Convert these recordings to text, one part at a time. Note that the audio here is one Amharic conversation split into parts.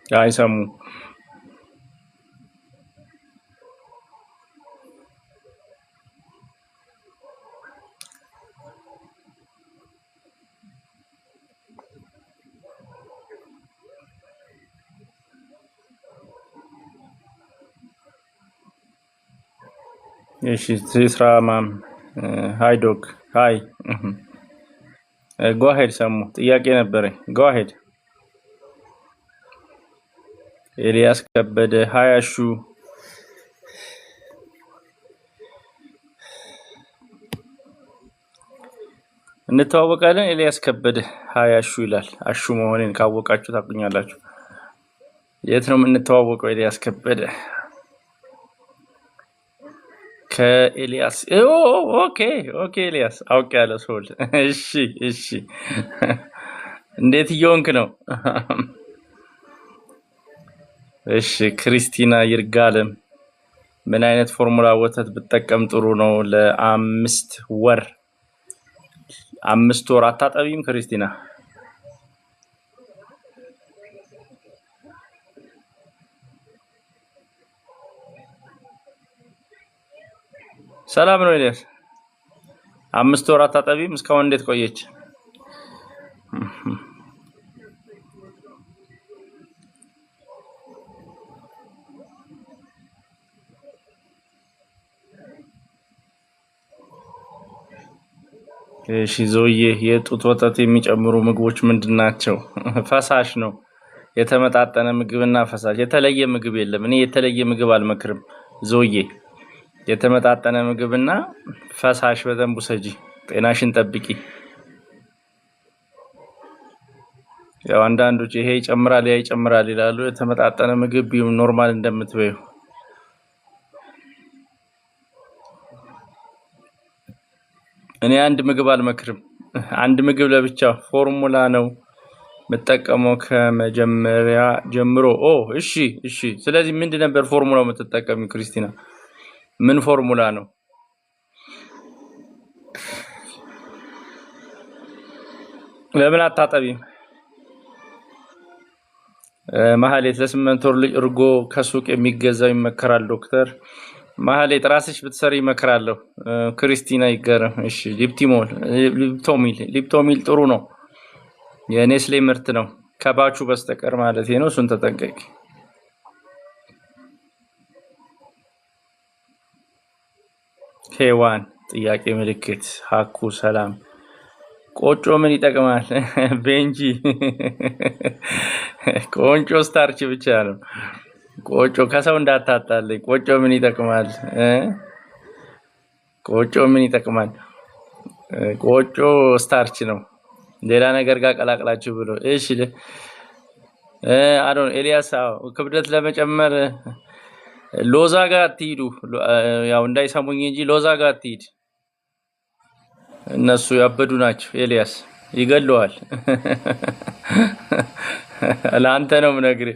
አይሰሙ እሺ ስራ ማም ሃይ ዶግ ሃይ go ahead ሰሙ ጥያቄ ነበረኝ go ahead ኤልያስ ከበደ ሃይ አሹ እንተዋወቃለን ኤልያስ ከበደ ሃይ አሹ ይላል አሹ መሆኔን ካወቃችሁ ታቁኛላችሁ የት ነው የምንተዋወቀው ኤልያስ ከበደ ከኤልያስ ኦኬ ኦኬ ኤልያስ አውቅ ያለ ሶል እሺ እንዴት እየሆንክ ነው እሺ ክሪስቲና ይርጋለም ምን አይነት ፎርሙላ ወተት ብጠቀም ጥሩ ነው ለአምስት ወር አታጠቢም ክሪስቲና ሰላም ነው ኤልያስ 5 ወር አታጠቢም እስካሁን እንዴት ቆየች እሺ ዞዬ የጡት ወተት የሚጨምሩ ምግቦች ምንድናቸው ፈሳሽ ነው የተመጣጠነ ምግብና ፈሳሽ የተለየ ምግብ የለም እኔ የተለየ ምግብ አልመክርም ዞዬ የተመጣጠነ ምግብና ፈሳሽ በደንብ ሰጂ ጤናሽን ጠብቂ ያው አንዳንዶች ይሄ ይጨምራል ይላሉ የተመጣጠነ ምግብ ቢሆን ኖርማል እንደምትበዩ እኔ አንድ ምግብ አልመክርም አንድ ምግብ ለብቻ ፎርሙላ ነው መጠቀመው ከመጀመሪያ ጀምሮ እሺ ስለዚህ ምንድን ነበር ፎርሙላው የምትጠቀሚው ክሪስቲና ምን ፎርሙላ ነው ለምን አታጠቢም ማህሌት ለ8 ወር ልጅ እርጎ ከሱቅ የሚገዛው ይመከራል ዶክተር ማህሌት ራስሽ ብትሰሪ ይመከራለሁ ክሪስቲና ይገረም እሺ ሊፕቶሚል ጥሩ ነው የኔስሌ ምርት ነው ከባቹ በስተቀር ማለት ነው እሱን ተጠንቀቂ ሄዋን ጥያቄ ምልክት ሀኩ ሰላም ቆጮ ምን ይጠቅማል ቤንጂ ቆንጆ ስታርች ብቻ ነው ቆጮ ከሰው እንዳታጣልኝ ቆጮ ምን ይጠቅማል ቆጮ ስታርች ነው ሌላ ነገር ጋር ቀላቅላችሁ ብሎ እሺ አዶን ኤልያስ ክብደት ለመጨመር ሎዛ ጋር አትሂዱ ያው እንዳይሰሙኝ እንጂ ሎዛ ጋር አትሂድ እነሱ ያበዱ ናቸው ኤልያስ ይገለዋል ለአንተ ነው ምነግር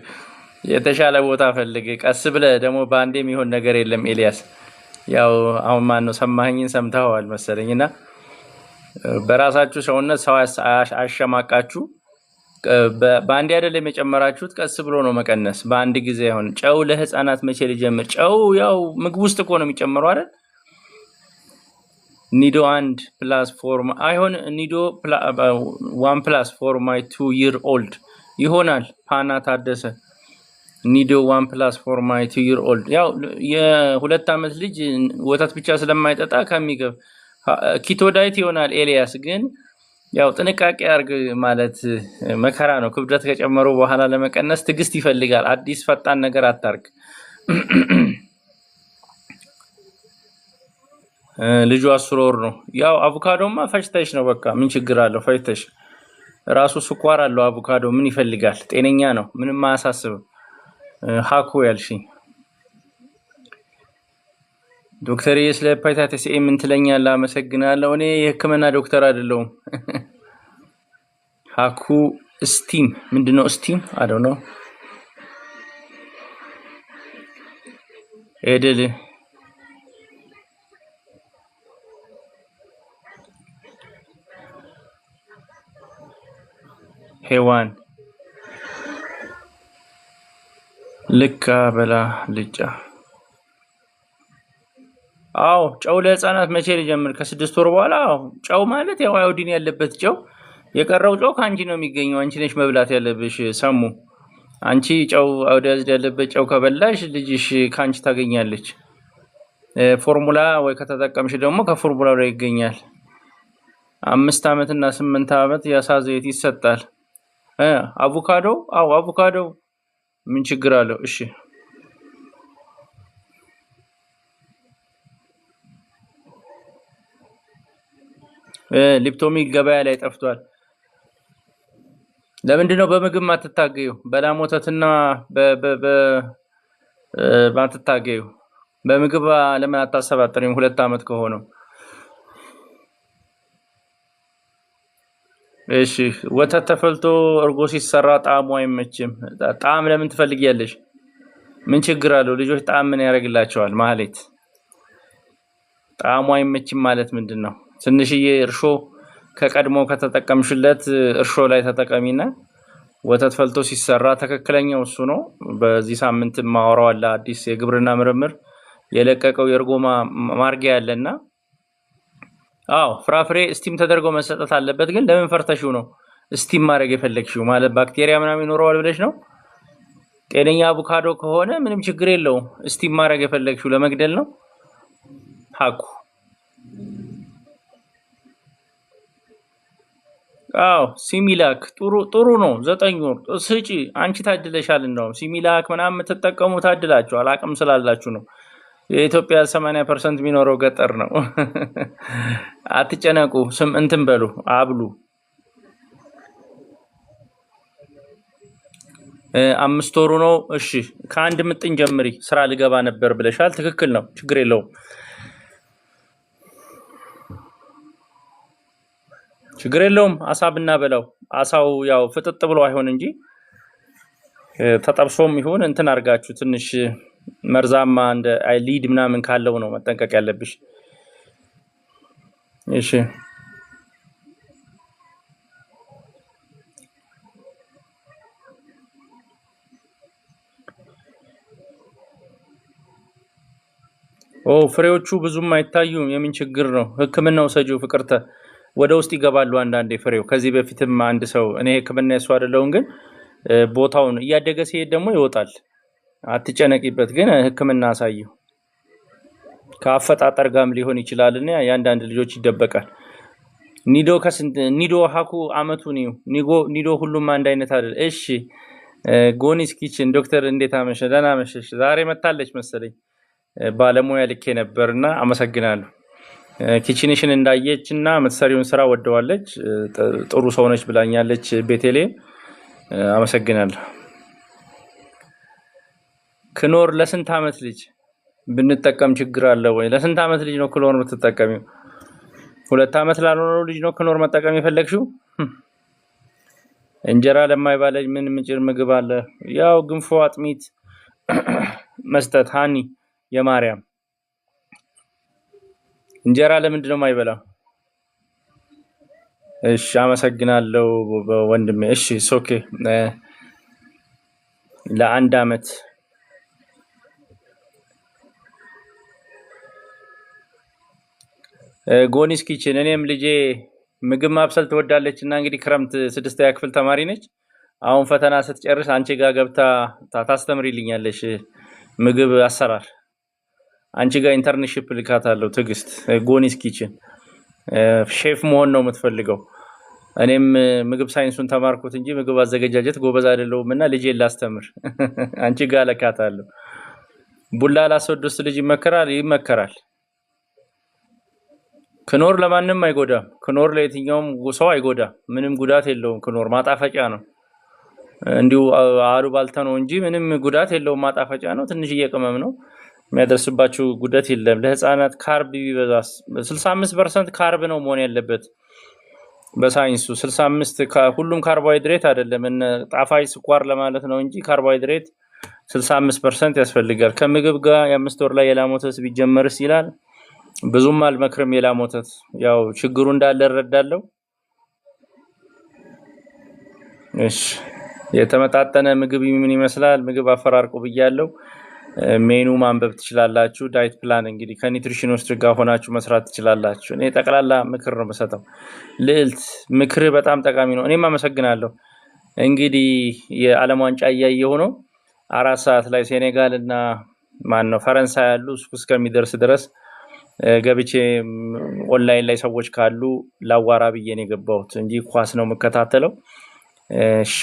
የተሻለ ቦታ ፈልግ ቀስ ብለ ደግሞ ባንዴም ይሆን ነገር የለም ኤልያስ ያው አሁን ማን ነው ሰማኸኝን ሰምታዋል መሰለኝና በራሳችሁ ሰውነት ሰው አሸማቃችሁ ባንዴ አይደለም የጨመራችሁት ቀስ ብሎ ነው መቀነስ ባንድ ጊዜ ይሆን ጨው ለህፃናት መቼ ሊጀምር ጨው ያው ምግብ ውስጥ እኮ ነው የሚጨምረው አይደል ኒዶ 1 + for አይሆን ኒዶ 1 + for my 2 year old ይሆናል ፓና ታደሰ ኒዶ 1 + for my 2 year old ያው የሁለት አመት ልጅ ወተት ብቻ ስለማይጠጣ ከሚገብ ኪቶ ዳይት ይሆናል ኤልያስ ግን ያው ጥንቃቄ አርግ ማለት መከራ ነው ክብደት ከጨመሩ በኋላ ለመቀነስ ትግስት ይፈልጋል አዲስ ፈጣን ነገር አታርግ ልጁ 10 ወር ነው ያው አቮካዶማ ፈጭተሽ ነው በቃ ምን ችግር አለው ፈጭተሽ ራሱ ስኳር አለው አቮካዶ ምን ይፈልጋል ጤነኛ ነው ምንም አያሳስብም ሀኩ ያልሽኝ ዶክተር ስለ ሄፓታይተስ ኤ ምን ትለኛለህ አመሰግናለሁ እኔ የህክምና ዶክተር አይደለሁም ሀኩ ስቲም ምንድነው ስቲም I don't know ኤድል ሄዋን ልካ በላ ልጫ አዎ ጨው ለህፃናት መቼ ልጀምር? ከ6 ወር በኋላ። አዎ ጨው ማለት ያው አዮዲን ያለበት ጨው፣ የቀረው ጨው ከአንቺ ነው የሚገኘው። አንቺ ነሽ መብላት ያለብሽ። ሰሙ አንቺ ጨው አዮዳይዝድ ያለበት ጨው ከበላሽ ልጅሽ ከአንቺ ታገኛለች። ፎርሙላ ወይ ከተጠቀምሽ ደግሞ ከፎርሙላው ላይ ይገኛል። 5 ዓመት እና 8 ዓመት የአሳ ዘይት ይሰጣል። አቮካዶ አዎ አቮካዶ ምን ችግር አለው? እሺ ሊፕቶሚክ ገበያ ላይ ጠፍቷል። ለምንድን ነው በምግብ ማትታገዩ? በላም ወተትና ማትታገዩ? በምግብ ለምን አታሰባጥሪም? 2 ዓመት ከሆነው። እሺ ወተት ተፈልቶ እርጎ ሲሰራ ጣዕሙ አይመችም። ጣዕም ለምን ትፈልጊያለሽ? ምን ችግር አለው? ልጆች ጣዕም ምን ያደርግላቸዋል? ማህሌት ጣዕሙ አይመችም ማለት ምንድን ነው? ትንሽዬ እርሾ ከቀድሞ ከተጠቀምሽለት እርሾ ላይ ተጠቀሚና ወተት ፈልቶ ሲሰራ ትክክለኛው እሱ ነው። በዚህ ሳምንት ማወራው አለ አዲስ የግብርና ምርምር የለቀቀው የእርጎ ማርጊያ ያለና አዎ ፍራፍሬ ስቲም ተደርጎ መሰጠት አለበት። ግን ለምን ፈርተሽው ነው ስቲም ማድረግ የፈለግሽው? ማለት ባክቴሪያ ምናምን ይኖረዋል ብለሽ ነው? ጤነኛ አቮካዶ ከሆነ ምንም ችግር የለውም። ስቲም ማድረግ የፈለግሽው ለመግደል ነው? ሀቁ አዎ ሲሚላክ ጥሩ ነው። 9 ወር ስጪ። አንቺ ታድለሻል። እንደውም ሲሚላክ ምናምን የምትጠቀሙ ታድላችኋል። አቅም ስላላችሁ ነው። የኢትዮጵያ 80% የሚኖረው ገጠር ነው። አትጨነቁ። እንትን በሉ አብሉ። 5 ወሩ ነው። እሺ ከአንድ ምጥን ጀምሪ። ስራ ልገባ ነበር ብለሻል። ትክክል ነው። ችግር የለውም። ችግር የለውም። አሳ ብናበላው አሳው ያው ፍጥጥ ብሎ አይሆን እንጂ ተጠብሶም ይሁን እንትን አድርጋችሁ ትንሽ መርዛማ እንደ ሊድ ምናምን ካለው ነው መጠንቀቅ ያለብሽ። እሺ ፍሬዎቹ ብዙም አይታዩም። የምን ችግር ነው? ሕክምናው ሰጂው ፍቅርተ ወደ ውስጥ ይገባሉ አንዳንዴ ፍሬው። ከዚህ በፊትም አንድ ሰው እኔ ሕክምና ያሱ አይደለሁም፣ ግን ቦታውን እያደገ ሲሄድ ደግሞ ይወጣል። አትጨነቂበት፣ ግን ሕክምና አሳየው። ከአፈጣጠር ጋርም ሊሆን ይችላል እና የአንዳንድ ልጆች ይደበቃል። ኒዶ ሀኩ አመቱ ነው። ኒዶ ሁሉም አንድ አይነት አይደል? እሺ ጎኒስ ኪችን ዶክተር እንዴት አመሸ? ደህና አመሸሽ? ዛሬ መታለች መሰለኝ። ባለሙያ ልኬ ነበርና አመሰግናለሁ። ኪችንሽን እንዳየች እና የምትሰሪውን ስራ ወደዋለች። ጥሩ ሰው ነች ብላኛለች። ቤቴሌ አመሰግናለሁ። ክኖር ለስንት ዓመት ልጅ ብንጠቀም ችግር አለ ወይ? ለስንት ዓመት ልጅ ነው ክኖር የምትጠቀሚው? 2 ዓመት ላልሆነው ልጅ ነው ክኖር መጠቀም የፈለግሽው? እንጀራ ለማይባለኝ ምን ምጭር ምግብ አለ? ያው ግንፎ አጥሚት መስጠት። ሃኒ የማርያም እንጀራ ለምንድን ነው የማይበላው? እሺ አመሰግናለሁ ወንድሜ። እሺ ኦኬ። ለ1 ዓመት ጎኒስ ኪችን። እኔም ልጄ ምግብ ማብሰል ትወዳለች እና እንግዲህ ክረምት 6ኛ ክፍል ተማሪ ነች። አሁን ፈተና ስትጨርስ አንቺ ጋር ገብታ ታስተምሪልኛለሽ ምግብ አሰራር። አንቺ ጋር ኢንተርንሺፕ ልካታለሁ። ትዕግስት ጎኒስ ኪችን ሼፍ መሆን ነው የምትፈልገው። እኔም ምግብ ሳይንሱን ተማርኩት እንጂ ምግብ አዘገጃጀት ጎበዝ አይደለሁም እና ልጄን ላስተምር አንቺ ጋር ልካታለሁ። ቡላ ላስወድስ ልጅ ይመከራል። ክኖር ለማንም አይጎዳም። ክኖር ለየትኛውም ሰው አይጎዳም። ምንም ጉዳት የለውም። ክኖር ማጣፈጫ ነው። እንዲሁ አሉባልታ ነው እንጂ ምንም ጉዳት የለውም። ማጣፈጫ ነው። ትንሽዬ ቅመም ነው። የሚያደርስባችሁ ጉዳት የለም። ለህፃናት ካርብ ቢበዛስ 65% ካርብ ነው መሆን ያለበት በሳይንሱ። 65 ሁሉም ካርቦሃይድሬት አይደለም። ጣፋጭ ስኳር ለማለት ነው እንጂ ካርቦሃይድሬት 65% ያስፈልጋል። ከምግብ ጋር የ5 ወር ላይ የላም ወተት ቢጀመርስ ይላል። ብዙም አልመክርም የላም ወተት። ያው ችግሩ እንዳለ እረዳለሁ። እሺ የተመጣጠነ ምግብ ምን ይመስላል? ምግብ አፈራርቁ ብያለሁ። ሜኑ ማንበብ ትችላላችሁ። ዳይት ፕላን እንግዲህ ከኒውትሪሽኒስት ጋር ሆናችሁ መስራት ትችላላችሁ። እኔ ጠቅላላ ምክር ነው የምሰጠው። ልዕልት ምክር በጣም ጠቃሚ ነው። እኔም አመሰግናለሁ። እንግዲህ የዓለም ዋንጫ እያየሁ ነው። 4 ሰዓት ላይ ሴኔጋል እና ማን ነው ፈረንሳይ ያሉ እስከሚደርስ ድረስ ገብቼ ኦንላይን ላይ ሰዎች ካሉ ላዋራ ብዬ ነው የገባሁት እንጂ ኳስ ነው የምከታተለው። እሺ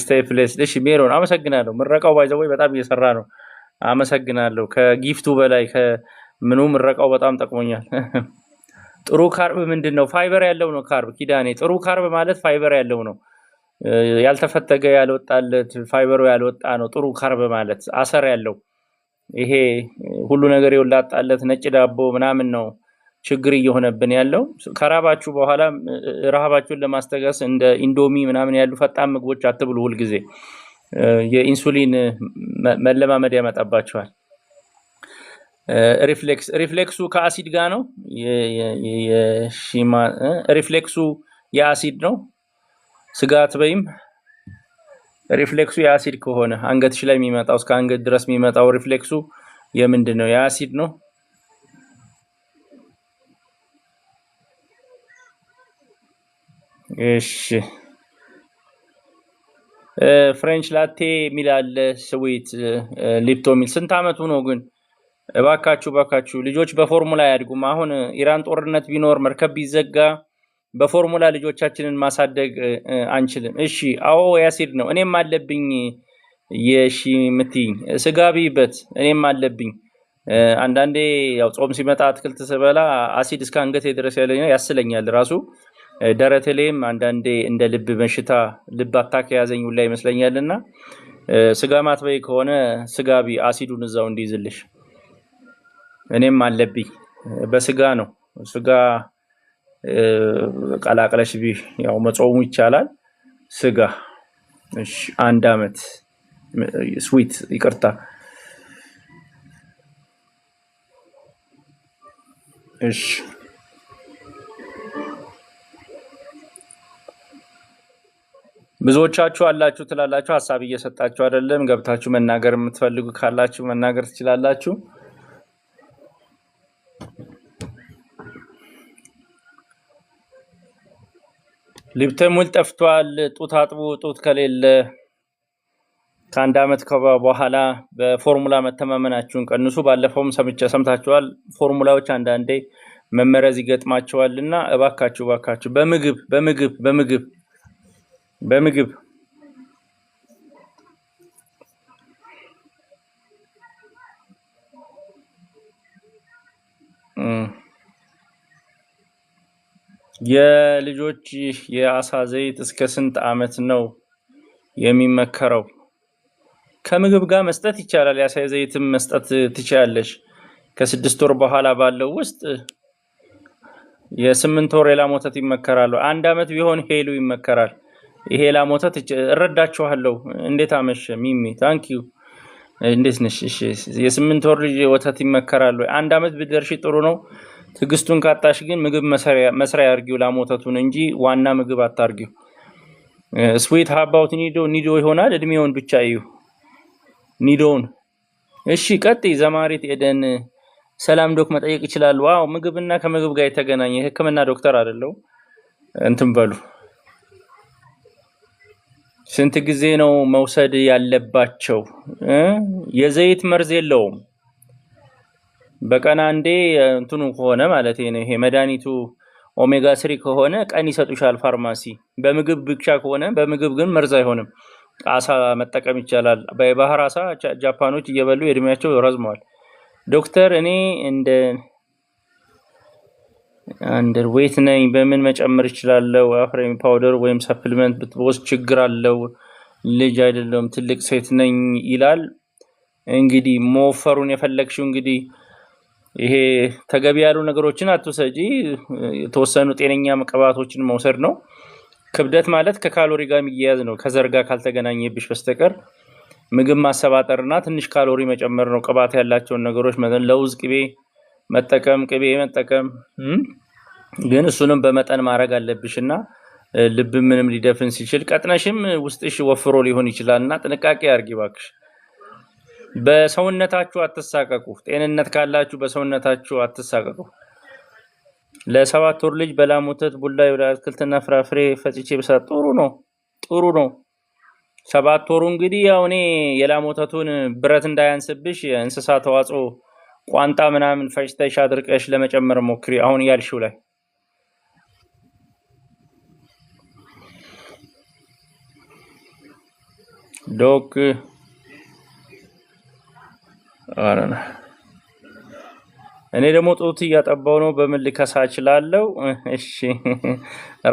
ስቴይ ፕሌስ። እሺ ሜሮን አመሰግናለሁ። ምረቃው ባይዘው በጣም እየሰራ ነው። አመሰግናለሁ። ከጊፍቱ በላይ ከምኑ ምረቃው በጣም ጠቅሞኛል። ጥሩ ካርብ ምንድነው? ፋይበር ያለው ነው ካርብ። ኪዳኔ ጥሩ ካርብ ማለት ፋይበር ያለው ነው። ያልተፈተገ ያልወጣለት ፋይበሩ ያልወጣ ነው ጥሩ ካርብ ማለት። አሰር ያለው ይሄ ሁሉ ነገር የወላጣለት ነጭ ዳቦ ምናምን ነው ችግር እየሆነብን ያለው። ከራባችሁ በኋላ ረሃባችሁን ለማስተጋስ እንደ ኢንዶሚ ምናምን ያሉ ፈጣን ምግቦች አትብሉ። ሁል ጊዜ የኢንሱሊን መለማመድ ያመጣባችኋል። ሪፍሌክሱ ከአሲድ ጋር ነው። ሪፍሌክሱ የአሲድ ነው። ስጋት በይም ሪፍሌክሱ የአሲድ ከሆነ አንገትሽ ላይ የሚመጣው እስከ አንገት ድረስ የሚመጣው ሪፍሌክሱ የምንድን ነው? የአሲድ ነው። እሺ ፍሬንች ላቴ ሚላል ስዊት ሊፕቶ ሚል ስንት አመቱ ነው ግን? እባካችሁ ልጆች በፎርሙላ አያድጉም። አሁን ኢራን ጦርነት ቢኖር መርከብ ቢዘጋ በፎርሙላ ልጆቻችንን ማሳደግ አንችልም። እሺ አዎ ያሲድ ነው። እኔም አለብኝ የሺ ምትይ ስጋ ቢበት እኔም አለብኝ። አንዳንዴ ያው ጾም ሲመጣ አትክልት ስበላ አሲድ እስከ አንገቴ ድረስ ያስለኛል ራሱ። ደረቴ ላይም አንዳንዴ እንደ ልብ በሽታ ልብ አታክ ያዘኝ ላይ ይመስለኛልና ስጋ ማትበይ ከሆነ ስጋ ቢ አሲዱን እዛው እንዲይዝልሽ። እኔም አለብኝ በስጋ ነው። ስጋ ቀላቅለሽ ቢ ያው መጾሙ ይቻላል። ስጋ እሺ 1 አመት ስዊት ይቅርታ። እሺ ብዙዎቻችሁ አላችሁ ትላላችሁ፣ ሐሳብ እየሰጣችሁ አይደለም። ገብታችሁ መናገር የምትፈልጉ ካላችሁ መናገር ትችላላችሁ። ሊፕተሙል ጠፍቷል። ጡት አጥቡ። ጡት ከሌለ ከ1 አመት በኋላ በፎርሙላ መተማመናችሁን ቀንሱ። ባለፈውም ሰምታችኋል። ፎርሙላዎች አንዳንዴ መመረዝ ይገጥማቸዋልና እባካችሁ በምግብ የልጆች የአሳ ዘይት እስከ ስንት አመት ነው የሚመከረው? ከምግብ ጋር መስጠት ይቻላል። የአሳ ዘይትም መስጠት ትችያለሽ። ከ6 ወር በኋላ ባለው ውስጥ የ8 ወር የላም ወተት ይመከራል። 1 አመት ቢሆን ሄሉ ይመከራል። ይሄ የላም ወተት እረዳችኋለሁ። እንዴት አመሽ ሚሚ ታንክ ዩ እንዴት ነሽ? እሺ የ8 ወር ልጅ ወተት ይመከራል። 1 አመት ብትደርሺ ጥሩ ነው። ትግስቱን ካጣሽ ግን ምግብ መስሪያ ያርጊው ላም ወተቱን እንጂ ዋና ምግብ አታርጊው። ስዊት ሃባውት ኒዶ ይሆናል። እድሜውን ብቻ እዩ ኒዶውን። እሺ ቀጥይ። ዘማሪት ኤደን ሰላም ዶክ መጠየቅ ይችላል። ዋው ምግብና ከምግብ ጋር የተገናኘ ህክምና ዶክተር አይደለው እንትን በሉ። ስንት ጊዜ ነው መውሰድ ያለባቸው? የዘይት መርዝ የለውም። በቀን አንዴ እንትኑ ከሆነ ማለት ነው ይሄ መድኃኒቱ ኦሜጋ 3 ከሆነ ቀን ይሰጡሻል ፋርማሲ። በምግብ ብቻ ከሆነ በምግብ ግን መርዝ አይሆንም። አሳ መጠቀም ይቻላል። በባህር አሳ ጃፓኖች እየበሉ እድሜያቸው ረዝመዋል። ዶክተር እኔ አንደር ዌት ነኝ፣ በምን መጨመር ይችላል? አፍሬም ፓውደር ወይም ሰፕሊመንት ብትወስድ ችግር አለው? ልጅ አይደለም ትልቅ ሴት ነኝ ይላል። እንግዲህ ሞፈሩን የፈለግሽው እንግዲህ ይሄ ተገቢ ያሉ ነገሮችን አትወሰጂ። የተወሰኑ ጤነኛ ቅባቶችን መውሰድ ነው። ክብደት ማለት ከካሎሪ ጋር የሚያያዝ ነው። ከዘር ጋር ካልተገናኘብሽ በስተቀር ምግብ ማሰባጠርና ትንሽ ካሎሪ መጨመር ነው። ቅባት ያላቸውን ነገሮች መጠን ለውዝ ቅቤ መጠቀም ግን እሱንም በመጠን ማድረግ አለብሽና ልብ ምንም ሊደፍን ሲችል ቀጥነሽም ውስጥሽ ወፍሮ ሊሆን ይችላልና ጥንቃቄ አድርጊ እባክሽ። በሰውነታችሁ አትሳቀቁ። ጤንነት ካላችሁ በሰውነታችሁ አትሳቀቁ። ለ7 ወር ልጅ በላም ወተት ቡላ አትክልትና ፍራፍሬ ፈጭቼ ብሰጥ ጥሩ ነው። 7 ወሩ እንግዲህ ያው እኔ የላም ወተቱን ብረት እንዳያንስብሽ የእንስሳ ተዋጽኦ ቋንጣ ምናምን ፈጭተሽ አድርቀሽ ለመጨመር ሞክሪ። አሁን ያልሽው ላይ ዶክ አረና እኔ ደግሞ ጡት እያጠባው ነው። በምን ልከሳ እችላለሁ? እሺ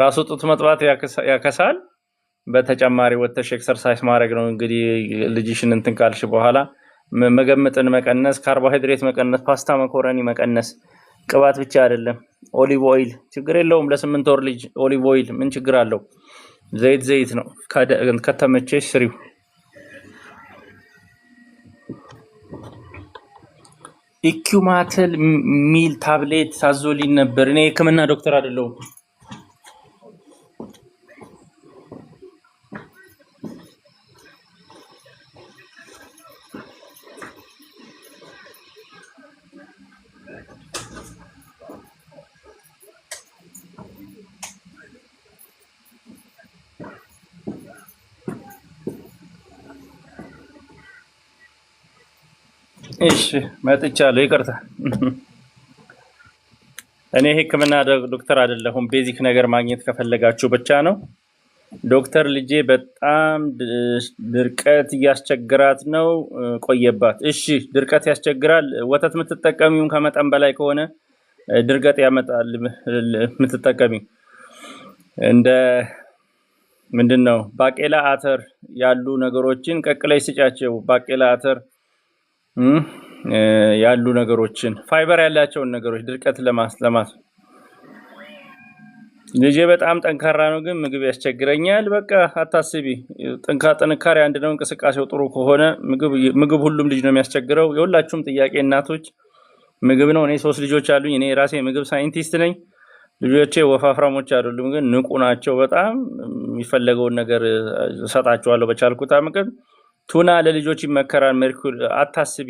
ራሱ ጡት መጥባት ያከሳል። በተጨማሪ ወተሽ ኤክሰርሳይዝ ማድረግ ነው እንግዲህ ልጅሽን እንትን ካልሽ በኋላ መገመጥን መቀነስ፣ ካርቦሃይድሬት መቀነስ፣ ፓስታ መኮረኒ መቀነስ። ቅባት ብቻ አይደለም፣ ኦሊቭ ኦይል ችግር የለውም። ለ8 ወር ልጅ ኦሊቭ ኦይል ምን ችግር አለው? ዘይት ነው። ከተመቸሽ ስሪው። ኢኩማተል ሚል ታብሌት ታዞልኝ ነበር። እኔ የሕክምና ዶክተር አይደለሁም። እሺ መጥቻለሁ። ይቅርታ እኔ ሕክምና ዶክተር አይደለሁም። ቤዚክ ነገር ማግኘት ከፈለጋችሁ ብቻ ነው። ዶክተር ልጄ በጣም ድርቀት እያስቸግራት ነው፣ ቆየባት። እሺ ድርቀት ያስቸግራል። ወተት የምትጠቀሚውን ከመጠን በላይ ከሆነ ድርቀት ያመጣል። የምትጠቀሚው እንደ ምንድነው ባቄላ፣ አተር ያሉ ነገሮችን ቀቅለሽ ስጫቸው። ባቄላ፣ አተር ያሉ ነገሮችን ፋይበር ያላቸውን ነገሮች ድርቀት ለማስ ልጄ በጣም ጠንካራ ነው፣ ግን ምግብ ያስቸግረኛል። በቃ አታስቢ። ጥንካሬ አንድ ነው። እንቅስቃሴው ጥሩ ከሆነ ምግብ ሁሉም ልጅ ነው የሚያስቸግረው። የሁላችሁም ጥያቄ እናቶች ምግብ ነው። እኔ 3 ልጆች አሉኝ። እኔ ራሴ ምግብ ሳይንቲስት ነኝ። ልጆቼ ወፋፍራሞች አይደሉም፣ ግን ንቁ ናቸው። በጣም የሚፈለገውን ነገር እሰጣቸዋለሁ በቻልኩት አቅም። ቱና ለልጆች ይመከራል። አታስቢ።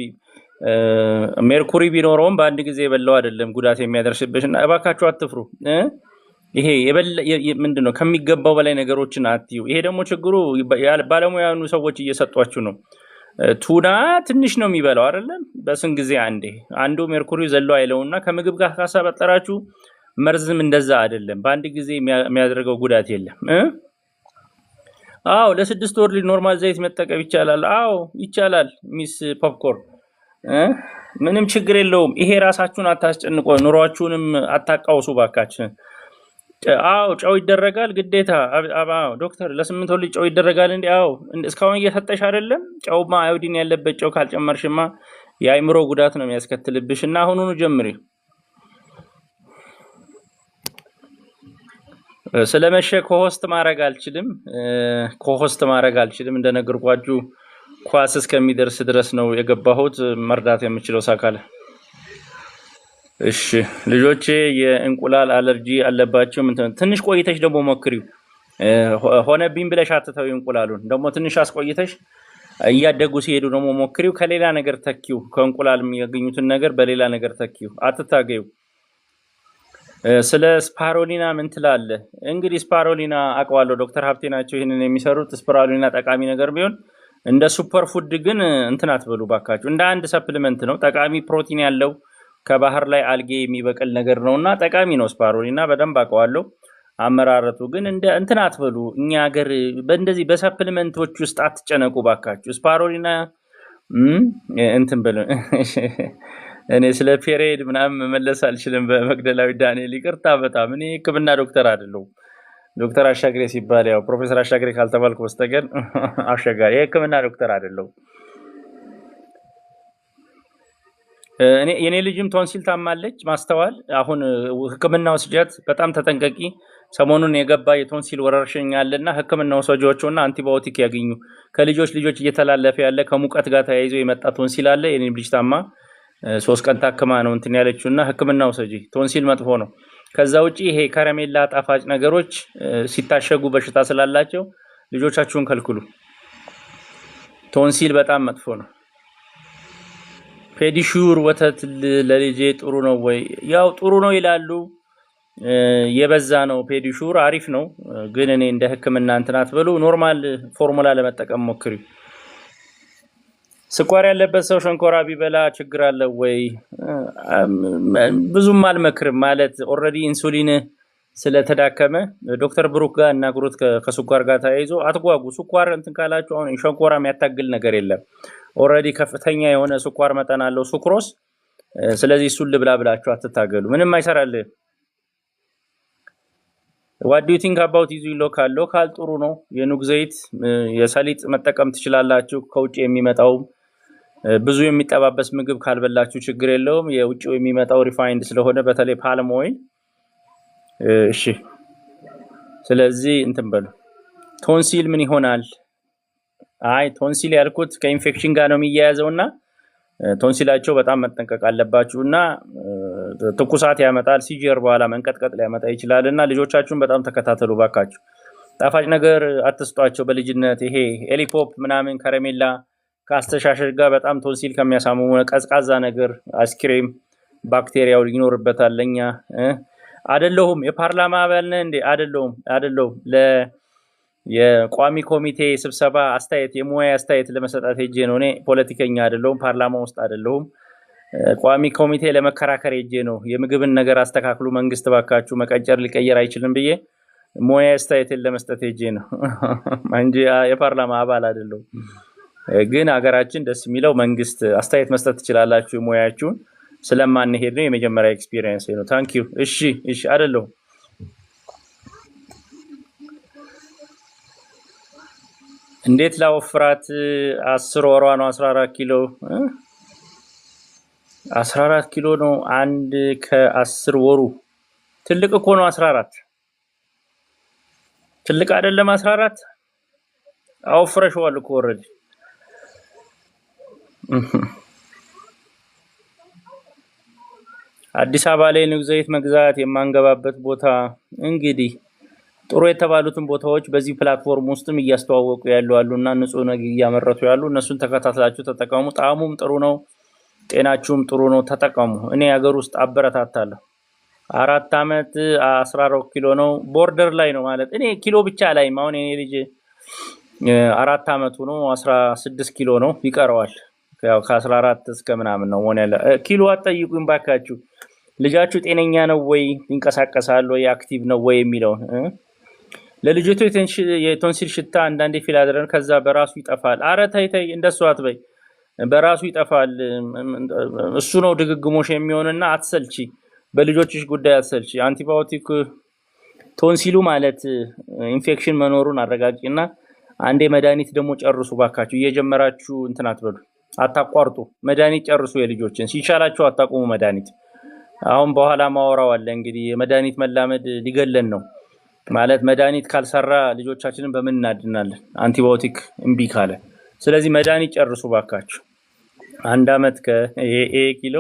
ሜርኩሪ ቢኖረውም በአንድ ጊዜ የበላው አይደለም ጉዳት የሚያደርስብሽ እና እባካችሁ አትፍሩ። ይሄ ምንድነው ከሚገባው በላይ ነገሮችን አትዩ። ይሄ ደግሞ ችግሩ ባለሙያኑ ሰዎች እየሰጧችሁ ነው። ቱና ትንሽ ነው የሚበላው አይደለም። በስንት ጊዜ አንዱ ሜርኩሪ ዘለው አይለውና ከምግብ ጋር ካሳበጠራችሁ መርዝም እንደዛ አይደለም። በአንድ ጊዜ የሚያደርገው ጉዳት የለም። አዎ ለ6 ወር ልጅ ኖርማል ዘይት መጠቀም ይቻላል። አዎ ይቻላል። ሚስ ፖፕኮርን ምንም ችግር የለውም። ይሄ ራሳችሁን አታስጨንቆ፣ ኑሯችሁንም አታቃውሱ ባካችሁ። አዎ ጨው ይደረጋል ግዴታ። አዎ ዶክተር ለ8 ወር ልጅ ጨው ይደረጋል እንዴ? አዎ እስካሁን እየሰጠሽ አይደለም? ጨውማ አዮዲን ያለበት ጨው ካልጨመርሽማ የአይምሮ ጉዳት ነው የሚያስከትልብሽ እና አሁኑኑ ጀምሪ። ስለመሸ ኮሆስት ማድረግ አልችልም። እንደነገርኳችሁ ኳስ እስከሚደርስ ድረስ ነው የገባሁት። መርዳት የምችለው ሳካለ። እሺ ልጆቼ የእንቁላል አለርጂ አለባቸው። ትንሽ ቆይተሽ ደግሞ ሞክሪው። ሆነብኝ ብለሽ አትተው። እንቁላሉን ደግሞ ትንሽ አስቆይተሽ እያደጉ ሲሄዱ ደግሞ ሞክሪው። ከሌላ ነገር ተኪው። ከእንቁላል የሚያገኙትን ነገር በሌላ ነገር ተኪው። አትታገዩ። ስለ ስፓሮሊና ምን ትላለህ? እንግዲህ ስፓሮሊና አውቀዋለሁ። ዶክተር ሀብቴ ናቸው ይህንን የሚሰሩት። ስፓሮሊና ጠቃሚ ነገር ቢሆን እንደ ሱፐር ፉድ ግን እንትን አትበሉ ባካችሁ። እንደ አንድ ሰፕሊመንት ነው። ጠቃሚ ፕሮቲን ያለው ከባህር ላይ አልጌ የሚበቅል ነገር ነውና ጠቃሚ ነው ስፓሮሊና። በደንብ አውቀዋለሁ። አመራረቱ ግን እንደ እንትን አትበሉ። እኛ ሀገር በእንደዚህ በሰፕሊመንቶች ውስጥ አትጨነቁ ባካችሁ። ስፓሮሊና እንትን በሉ። እኔ ስለ ፔሬድ ምናምን መመለስ አልችልም። በመግደላዊ ዳንኤል ይቅርታ በጣም እኔ ሕክምና ዶክተር አይደለሁም። ዶክተር አሻግሬ ሲባል ያው ፕሮፌሰር አሻግሬ ካልተባልኩ በስተቀር አሻጋሪ የሕክምና ዶክተር አይደለሁም። የኔ ልጅም ቶንሲል ታማለች። ማስተዋል አሁን ሕክምና ወስጃት በጣም ተጠንቀቂ። ሰሞኑን የገባ የቶንሲል ወረርሽኝ አለና ሕክምና ወሰጆቹና አንቲባዮቲክ ያገኙ። ከልጆች እየተላለፈ ያለ ከሙቀት ጋር ተያይዞ የመጣ ቶንሲል አለ። የኔ ልጅ ታማ 3 ቀን ታክማ ነው እንትን ያለችውና ሕክምና ወሰጂ። ቶንሲል መጥፎ ነው። ከዛ ውጪ ይሄ ከረሜላ ጣፋጭ ነገሮች ሲታሸጉ በሽታ ስላላቸው ልጆቻችሁን ከልክሉ። ቶንሲል በጣም መጥፎ ነው። ፔዲሹር ወተት ለልጄ ጥሩ ነው ወይ? ያው ጥሩ ነው ይላሉ። የበዛ ነው ፔዲሹር አሪፍ ነው፣ ግን እኔ እንደ ህክምና እንትን አትበሉ። ኖርማል ፎርሙላ ለመጠቀም ሞክሪ። ስኳር ያለበት ሰው ሸንኮራ ቢበላ ችግር አለ ወይ? ብዙም አልመክርም። ማለት ኦልሬዲ ኢንሱሊን ስለተዳከመ ዶክተር ብሩክ ጋር እናግሩት። ከስኳር ጋር ተያይዞ አትጓጉ። ስኳር እንትን ካላችሁ አሁን ሸንኮራ የሚያታግል ነገር የለም። ኦልሬዲ ከፍተኛ የሆነ ስኳር መጠን አለው ሱክሮስ። ስለዚህ እሱን ልብላ ብላችሁ አትታገሉ፣ ምንም አይሰራልህ። what do you think about using ሎካል ጥሩ ነው። የኑግ ዘይት የሰሊጥ መጠቀም ትችላላችሁ። ከውጭ የሚመጣው ብዙ የሚጠባበስ ምግብ ካልበላችሁ ችግር የለውም። የውጭው የሚመጣው ሪፋይንድ ስለሆነ በተለይ ፓልም ኦይል። እሺ ስለዚህ እንትን በሉ። ቶንሲል ምን ይሆናል? አይ ቶንሲል ያልኩት ከኢንፌክሽን ጋር ነው የሚያያዘውና ቶንሲላቸው በጣም መጠንቀቅ አለባችሁና ትኩሳት ያመጣል። ሲጀር በኋላ መንቀጥቀጥ ሊያመጣ ይችላልና ልጆቻችሁን በጣም ተከታተሉ ባካችሁ። ጣፋጭ ነገር አትስጧቸው በልጅነት። ይሄ ኤሊፖፕ ምናምን ከረሜላ ከአስተሻሸሽ ጋር በጣም ቶንሲል ከሚያሳምሙ ቀዝቃዛ ነገር አይስክሬም ባክቴሪያው ይኖርበታል። ለኛ አይደለሁም የፓርላማ አባል ነን እንዴ? አይደለሁም የቋሚ ኮሚቴ ስብሰባ አስተያየት የሙያ አስተያየት ለመሰጣት ሄጄ ነው። እኔ ፖለቲከኛ አይደለሁም፣ ፓርላማ ውስጥ አይደለሁም። ቋሚ ኮሚቴ ለመከራከር ሄጄ ነው። የምግብን ነገር አስተካክሉ መንግስት ባካችሁ፣ መቀጨር ሊቀየር አይችልም ብዬ ሙያ አስተያየት ለመስጠት ሄጄ ነው እንጂ የፓርላማ አባል አይደለሁም። ግን ሀገራችን ደስ የሚለው መንግስት አስተያየት መስጠት ትችላላችሁ ሙያችሁን። ስለማንሄድ ነው የመጀመሪያ ኤክስፒሪየንስ ነው። ታንክ ዩ። እሺ አይደለሁም። እንዴት ላወፍራት? 10 ወሯ ነው። 14 ኪሎ 14 ኪሎ ነው። አንድ ከ10 ወሩ ትልቅ እኮ ነው። 14 ትልቅ አይደለም። 14 አወፍረሽዋል እኮ ኦልሬዲ። አዲስ አበባ ላይ ንጉስ ዘይት መግዛት የማንገባበት ቦታ እንግዲህ ጥሩ የተባሉትን ቦታዎች በዚህ ፕላትፎርም ውስጥም እያስተዋወቁ ያሉ አሉና ንጹህ ነገር እያመረቱ ያሉ እነሱን ተከታትላችሁ ተጠቀሙ። ጣዕሙም ጥሩ ነው፣ ጤናችሁም ጥሩ ነው፣ ተጠቀሙ። እኔ ሀገር ውስጥ አበረታታለሁ። 4 ዓመት 14 ኪሎ ነው። ቦርደር ላይ ነው ማለት እኔ ኪሎ ብቻ ላይ አሁን እኔ ልጅ 4 ዓመቱ ነው። 16 ኪሎ ነው ይቀረዋል። ያው ከ14 እስከ ምናምን ነው ሆነ ያለ ኪሎ አጠይቁኝ ባካችሁ። ልጃችሁ ጤነኛ ነው ወይ? ይንቀሳቀሳል ወይ? አክቲቭ ነው ወይ የሚለው ለልጅቱ የቶንሲል ሽታ አንዳንዴ ፊል አድረን ከዛ በራሱ ይጠፋል። አረ ተይ እንደሱ አትበይ። በራሱ ይጠፋል። እሱ ነው ድግግሞሽ የሚሆንና አትሰልቺ። በልጆችሽ ጉዳይ አትሰልቺ። አንቲባዮቲክ ቶንሲሉ ማለት ኢንፌክሽን መኖሩን አረጋግጪና አንዴ መድኃኒት ደግሞ ጨርሱ ባካችሁ። እየጀመራችሁ እንትን አትበሉ፣ አታቋርጡ። መድኃኒት ጨርሱ። የልጆችን ሲሻላችሁ አታቆሙ መድኃኒት። አሁን በኋላ ማወራው አለ እንግዲህ የመድኃኒት መላመድ ሊገለን ነው ማለት መድኃኒት ካልሰራ ልጆቻችንን በምን እናድናለን? አንቲባዮቲክ እምቢ ካለ። ስለዚህ መድኃኒት ጨርሱ ባካችሁ። 1 ዓመት ኪሎ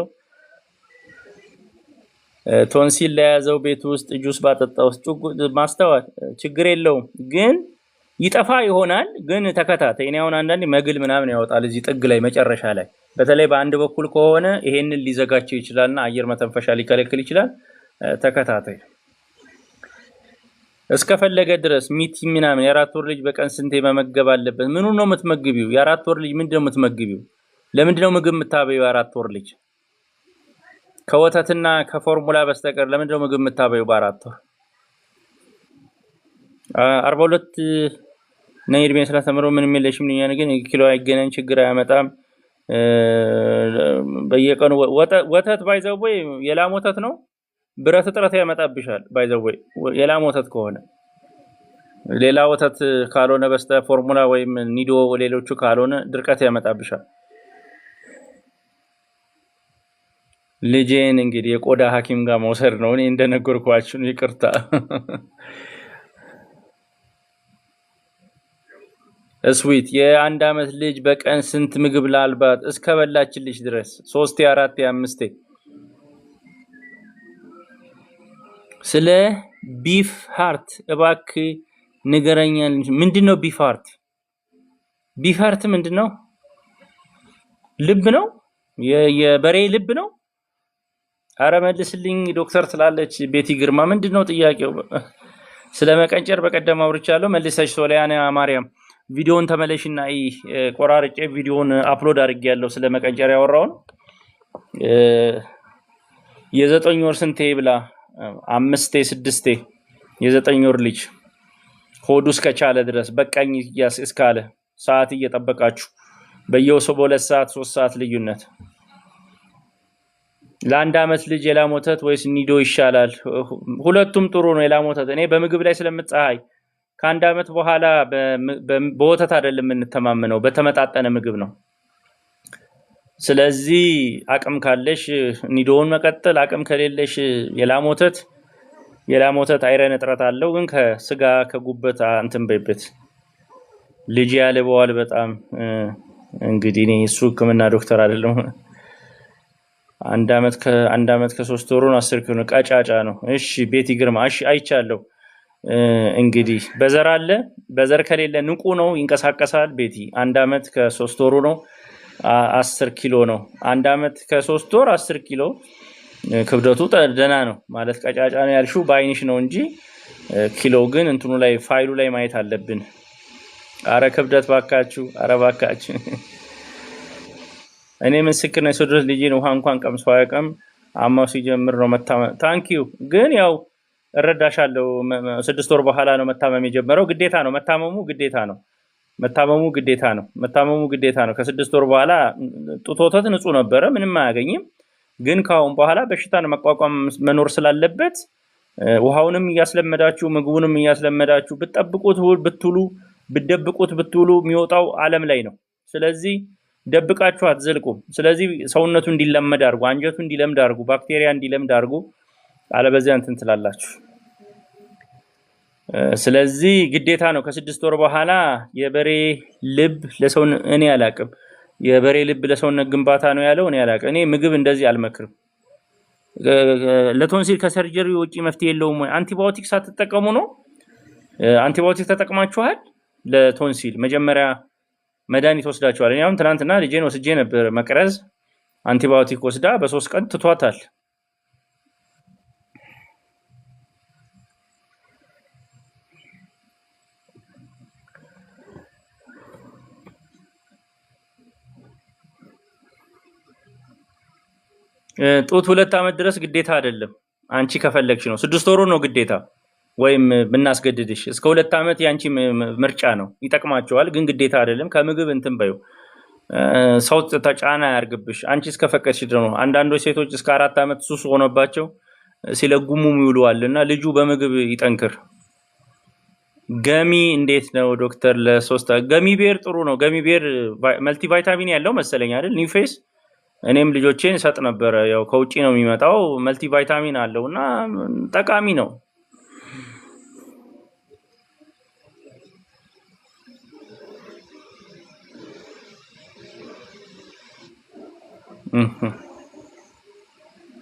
ቶንሲል ለያዘው ቤት ውስጥ ጁስ ባጠጣ ውስጥ ማስተዋል ችግር የለውም፣ ግን ይጠፋ ይሆናል። ግን ተከታታይ እኔ አሁን አንዳንዴ መግል ምናምን ያወጣል እዚህ ጥግ ላይ መጨረሻ ላይ። በተለይ በአንድ በኩል ከሆነ ይሄንን ሊዘጋቸው ይችላልና አየር መተንፈሻ ሊከለክል ይችላል። ተከታታይ እስከፈለገ ድረስ ሚቲ ምናምን የ4 ወር ልጅ በቀን ስንቴ መመገብ አለበት? ምኑ ነው የምትመግቢው? የ4 ወር ልጅ ምንድነው የምትመግቢው? ለምንድነው ምግብ የምታበይው? የ4 ወር ልጅ ከወተትና ከፎርሙላ በስተቀር ለምንድነው ምግብ የምታበይው በ4 ወር? 42 ነኝ እድሜ ስለተመረው ምንም የለሽም ልኛን ግን ኪሎ አይገናኝ ችግር አያመጣም። በየቀኑ ወተት ባይዘው ወይ የላም ወተት ነው ብረት እጥረት ያመጣብሻል። ባይዘው ወይ የላም ወተት ከሆነ ሌላ ወተት ካልሆነ በስተ ፎርሙላ ወይም ኒዶ ሌሎቹ ካልሆነ ድርቀት ያመጣብሻል። ልጄን እንግዲህ የቆዳ ሐኪም ጋር መውሰድ ነው። እኔ እንደነገርኳችሁ ይቅርታ። ስዊት የ1 ዓመት ልጅ በቀን ስንት ምግብ ላልባት እስከ በላችልሽ ድረስ 3 4 5 ስለ ቢፍ ሃርት እባክህ ንገረኝ። ምንድነው ቢፍ ሃርት? ቢፍ ሃርት ምንድነው? ልብ ነው? የበሬ ልብ ነው? አረ መልስልኝ ዶክተር ትላለች ቤቲ ግርማ። ምንድነው ጥያቄው? ስለ መቀንጨር በቀደም አውርቻለሁ። መልሰሽ ሶሊያና ማርያም ቪዲዮውን ተመለሽና ቆራርጬ ቪዲዮውን አፕሎድ አድርጌያለሁ። ስለ መቀንጨር ያወራውን የዘጠኝ ወር ስንቴ ብላ 5 6 የዘጠኝ ወር ልጅ ሆዱ እስከቻለ ድረስ በቃኝ እስካለ ሰዓት እየጠበቃችሁ በየውሰው በ2 ሰዓት 3 ሰዓት ልዩነት ለአንድ አመት ልጅ የላም ወተት ወይስ ኒዶ ይሻላል? ሁለቱም ጥሩ ነው። የላም ወተት እኔ በምግብ ላይ ስለምጻይ ከአንድ አመት በኋላ በወተት አይደለም የምንተማመነው፣ በተመጣጠነ ምግብ ነው። ስለዚህ አቅም ካለሽ ኒዶውን መቀጠል፣ አቅም ከሌለሽ የላም ወተት አይረን እጥረት አለው፣ ግን ከስጋ ከጉበት እንትን በይበት። ልጅ ያለበዋል በጣም እንግዲህ እኔ እሱ ህክምና ዶክተር አይደለም። አንድ አመት ከ3 ወሩን 10 ኪሎ ቀጫጫ ነው። እሺ ቤቲ ግርማ እሺ አይቻለሁ። እንግዲህ በዘር አለ፣ በዘር ከሌለ ንቁ ነው ይንቀሳቀሳል። ቤቲ 1 አመት ከ3 ወሩ ነው 10 ኪሎ ነው። 1 አመት ከ3 ወር 10 ኪሎ ክብደቱ ደህና ነው ማለት ቀጫጫ ነው ያልሽው በአይንሽ ነው እንጂ ኪሎ ግን እንትኑ ላይ ፋይሉ ላይ ማየት አለብን። አረ ክብደት ባካችሁ፣ አረ ባካችሁ። እኔ ምስክር ነኝ። ሶድረስ ልጅ ነው ውሃ እንኳን ቀምሶ አያውቅም። አማው ሲጀምር ነው መታመም። ታንኪዩ ግን ያው እረዳሻለሁ። 6 ወር በኋላ ነው መታመም የጀመረው። ግዴታ ነው መታመሙ፣ ግዴታ ነው መታመሙ፣ ግዴታ ነው መታመሙ፣ ግዴታ ነው። ከ6 ወር በኋላ ጡት ወተት ንጹህ ነበረ፣ ምንም አያገኝም። ግን ካሁን በኋላ በሽታን መቋቋም መኖር ስላለበት ውሃውንም እያስለመዳችሁ ምግቡንም እያስለመዳችሁ ብትጠብቁት ብትሉ ብትደብቁት ብትሉ የሚወጣው ዓለም ላይ ነው። ስለዚህ ደብቃችሁ አትዘልቁም። ስለዚህ ሰውነቱ እንዲለመድ አድርጉ፣ አንጀቱ እንዲለምድ አድርጉ፣ ባክቴሪያ እንዲለምድ አድርጉ። አለበዚያ እንትን ትላላችሁ። ስለዚህ ግዴታ ነው። ከ6 ወር በኋላ የበሬ ልብ ለሰውን እኔ አላቅም። የበሬ ልብ ለሰውነት ግንባታ ነው ያለው እኔ አላቅም። እኔ ምግብ እንደዚህ አልመክርም። ለቶንሲል ከሰርጀሪ ውጪ መፍትሄ የለውም ወይ? አንቲባዮቲክ ሳትጠቀሙ ነው? አንቲባዮቲክ ተጠቅማችኋል? ለቶንሲል መጀመሪያ መድኃኒት ወስዳችኋል? እኔ አሁን ትናንትና ልጄን ወስጄ ነበር መቅረዝ፣ አንቲባዮቲክ ወስዳ በ3 ቀን ትቷታል። ጡት 2 አመት ድረስ ግዴታ አይደለም። አንቺ ከፈለግሽ ነው። 6 ወሩ ነው ግዴታ ወይም ብናስገድድሽ እስከ 2 አመት ያንቺ ምርጫ ነው። ይጠቅማቸዋል ግን ግዴታ አይደለም። ከምግብ እንትን በዩ ሰው ተጫና ያርግብሽ። አንቺ እስከፈቀድሽ ድረስ ነው። አንዳንዶች ሴቶች እስከ 4 አመት ሱስ ሆነባቸው ሲለጉሙ ይውሉዋልና ልጁ በምግብ ይጠንክር። ገሚ እንዴት ነው ዶክተር? ገሚ ቤር ጥሩ ነው። ገሚ ቤር መልቲ ቫይታሚን ያለው መሰለኝ አይደል? ኒውፌስ እኔም ልጆቼን ሰጥ ነበረ። ያው ከውጪ ነው የሚመጣው። መልቲ ቫይታሚን አለውና ጠቃሚ ነው።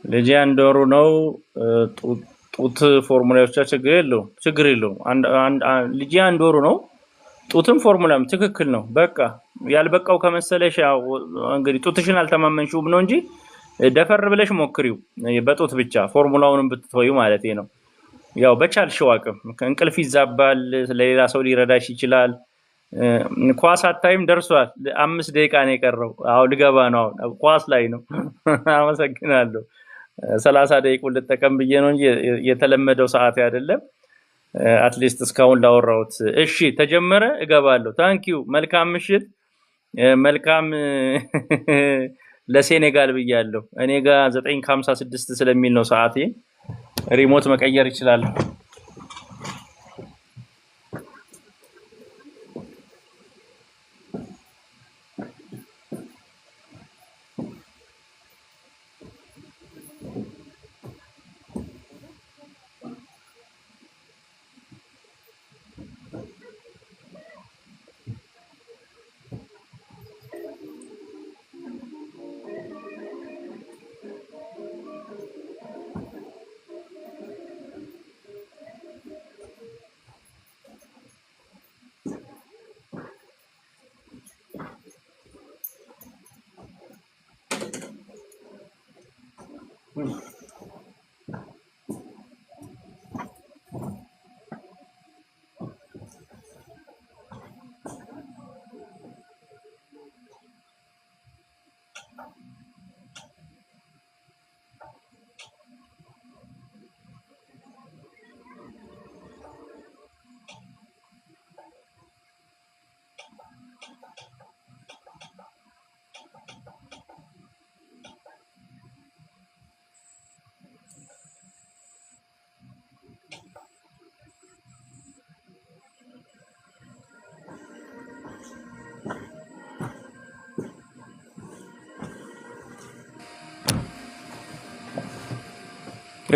ልጅ 1 ወሩ ነው። ጡት ፎርሙላዎች ችግር የለውም። ልጅ 1 ወሩ ነው። ጡትም ፎርሙላም ትክክል ነው። በቃ ያልበቃው ከመሰለሽ ያው እንግዲህ ጡትሽን አልተማመንሽውም ነው እንጂ ደፈር ብለሽ ሞክሪው። በጡት ብቻ ፎርሙላውንም ብትተዩ ማለት ነው። ያው በቻልሽው አቅም። እንቅልፍ ይዛባል፣ ለሌላ ሰው ሊረዳሽ ይችላል። ኳስ አታይም? ደርሷል። 5 ደቂቃ ነው የቀረው። አው ልገባ ነው። ኳስ ላይ ነው። አመሰግናለሁ። 30 ደቂቃ ልጠቀም ብዬ ነው እንጂ የተለመደው ሰዓት አይደለም። አትሊስት እስካሁን ላወራሁት። እሺ ተጀመረ፣ እገባለሁ። ታንኪዩ። መልካም ምሽት። መልካም ለሴኔጋል ብያለሁ። እኔ ጋር 9:56 ስለሚል ነው ሰዓቴ። ሪሞት መቀየር ይችላል።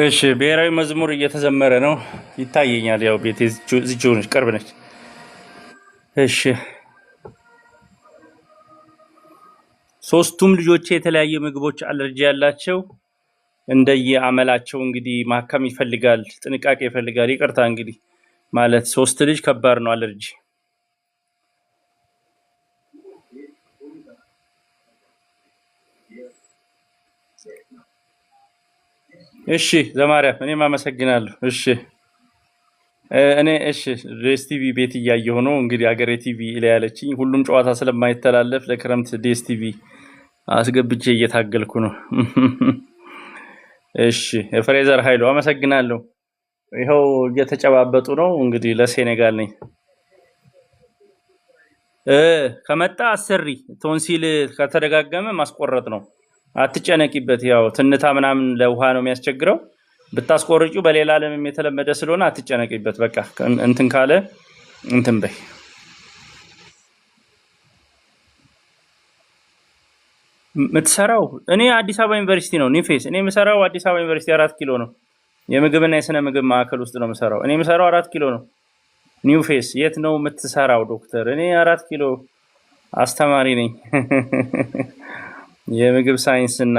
እሺ ብሔራዊ መዝሙር እየተዘመረ ነው ይታየኛል። ያው ቤቴ እዚሁ ነች፣ ቅርብ ነች። እሺ ሶስቱም ልጆቼ የተለያየ ምግቦች አለርጂ ያላቸው እንደየ አመላቸው እንግዲህ ማከም ይፈልጋል፣ ጥንቃቄ ይፈልጋል። ይቅርታ እንግዲህ ማለት 3 ልጅ ከባድ ነው አለርጂ። እሺ ዘማሪያ እኔም አመሰግናለሁ። እሺ እሺ ዴስ ቲቪ ቤት እያየሁ ነው እንግዲህ አገሬ ቲቪ ላይ ያለችኝ ሁሉም ጨዋታ ስለማይተላለፍ ለክረምት ዴስ ቲቪ አስገብቼ እየታገልኩ ነው። እሺ ፍሬዘር ኃይሉ አመሰግናለሁ። ይኸው እየተጨባበጡ ነው እንግዲህ ለሴኔጋል ነኝ። ከመጣ አሰሪ ቶንሲል ከተደጋገመ ማስቆረጥ ነው። አትጨነቂበት። ያው ትንታ ምናምን ለውሃ ነው የሚያስቸግረው። ብታስቆርጩ በሌላ ዓለምም የተለመደ ስለሆነ አትጨነቂበት። በቃ እንትን ካለ እንትን በይ። የምትሰራው እኔ አዲስ አበባ ዩኒቨርሲቲ ነው ኒፌስ። እኔ የምሰራው አዲስ አበባ ዩኒቨርሲቲ 4 ኪሎ ነው። የምግብና የስነ ምግብ ማዕከል ውስጥ ነው የምሰራው። እኔ የምሰራው 4 ኪሎ ነው። ኒው ፌስ የት ነው የምትሰራው ዶክተር? እኔ 4 ኪሎ አስተማሪ ነኝ። የምግብ ሳይንስ እና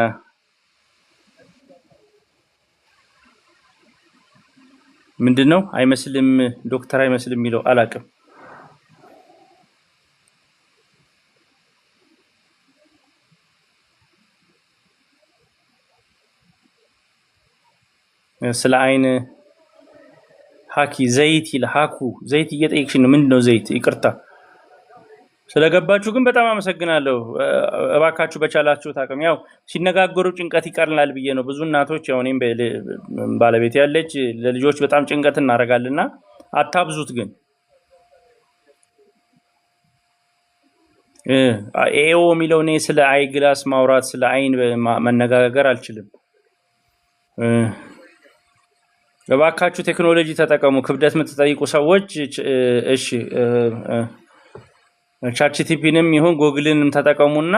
ምንድነው አይመስልም ዶክተር አይመስልም የሚለው አላውቅም። ስለ አይን ሀኪ ዘይት ይልሃኩ ዘይት እየጠየቅሽ ነው። ምንድነው ዘይት? ይቅርታ ስለገባችሁ ግን በጣም አመሰግናለሁ። እባካችሁ በቻላችሁት አቅም ያው ሲነጋገሩ ጭንቀት ይቀርላል ብዬ ነው። ብዙ እናቶች ያው እኔም ባለቤት ያለች ለልጆች በጣም ጭንቀት እናደርጋልና አታብዙት። ግን ኤኦ የሚለው እኔ ስለ አይ ግላስ ማውራት ስለ አይን መነጋገር አልችልም። እባካችሁ ቴክኖሎጂ ተጠቀሙ። ክብደት የምትጠይቁ ሰዎች እሺ ቻትጂፒቲንም ይሁን ጉግልንም ተጠቀሙና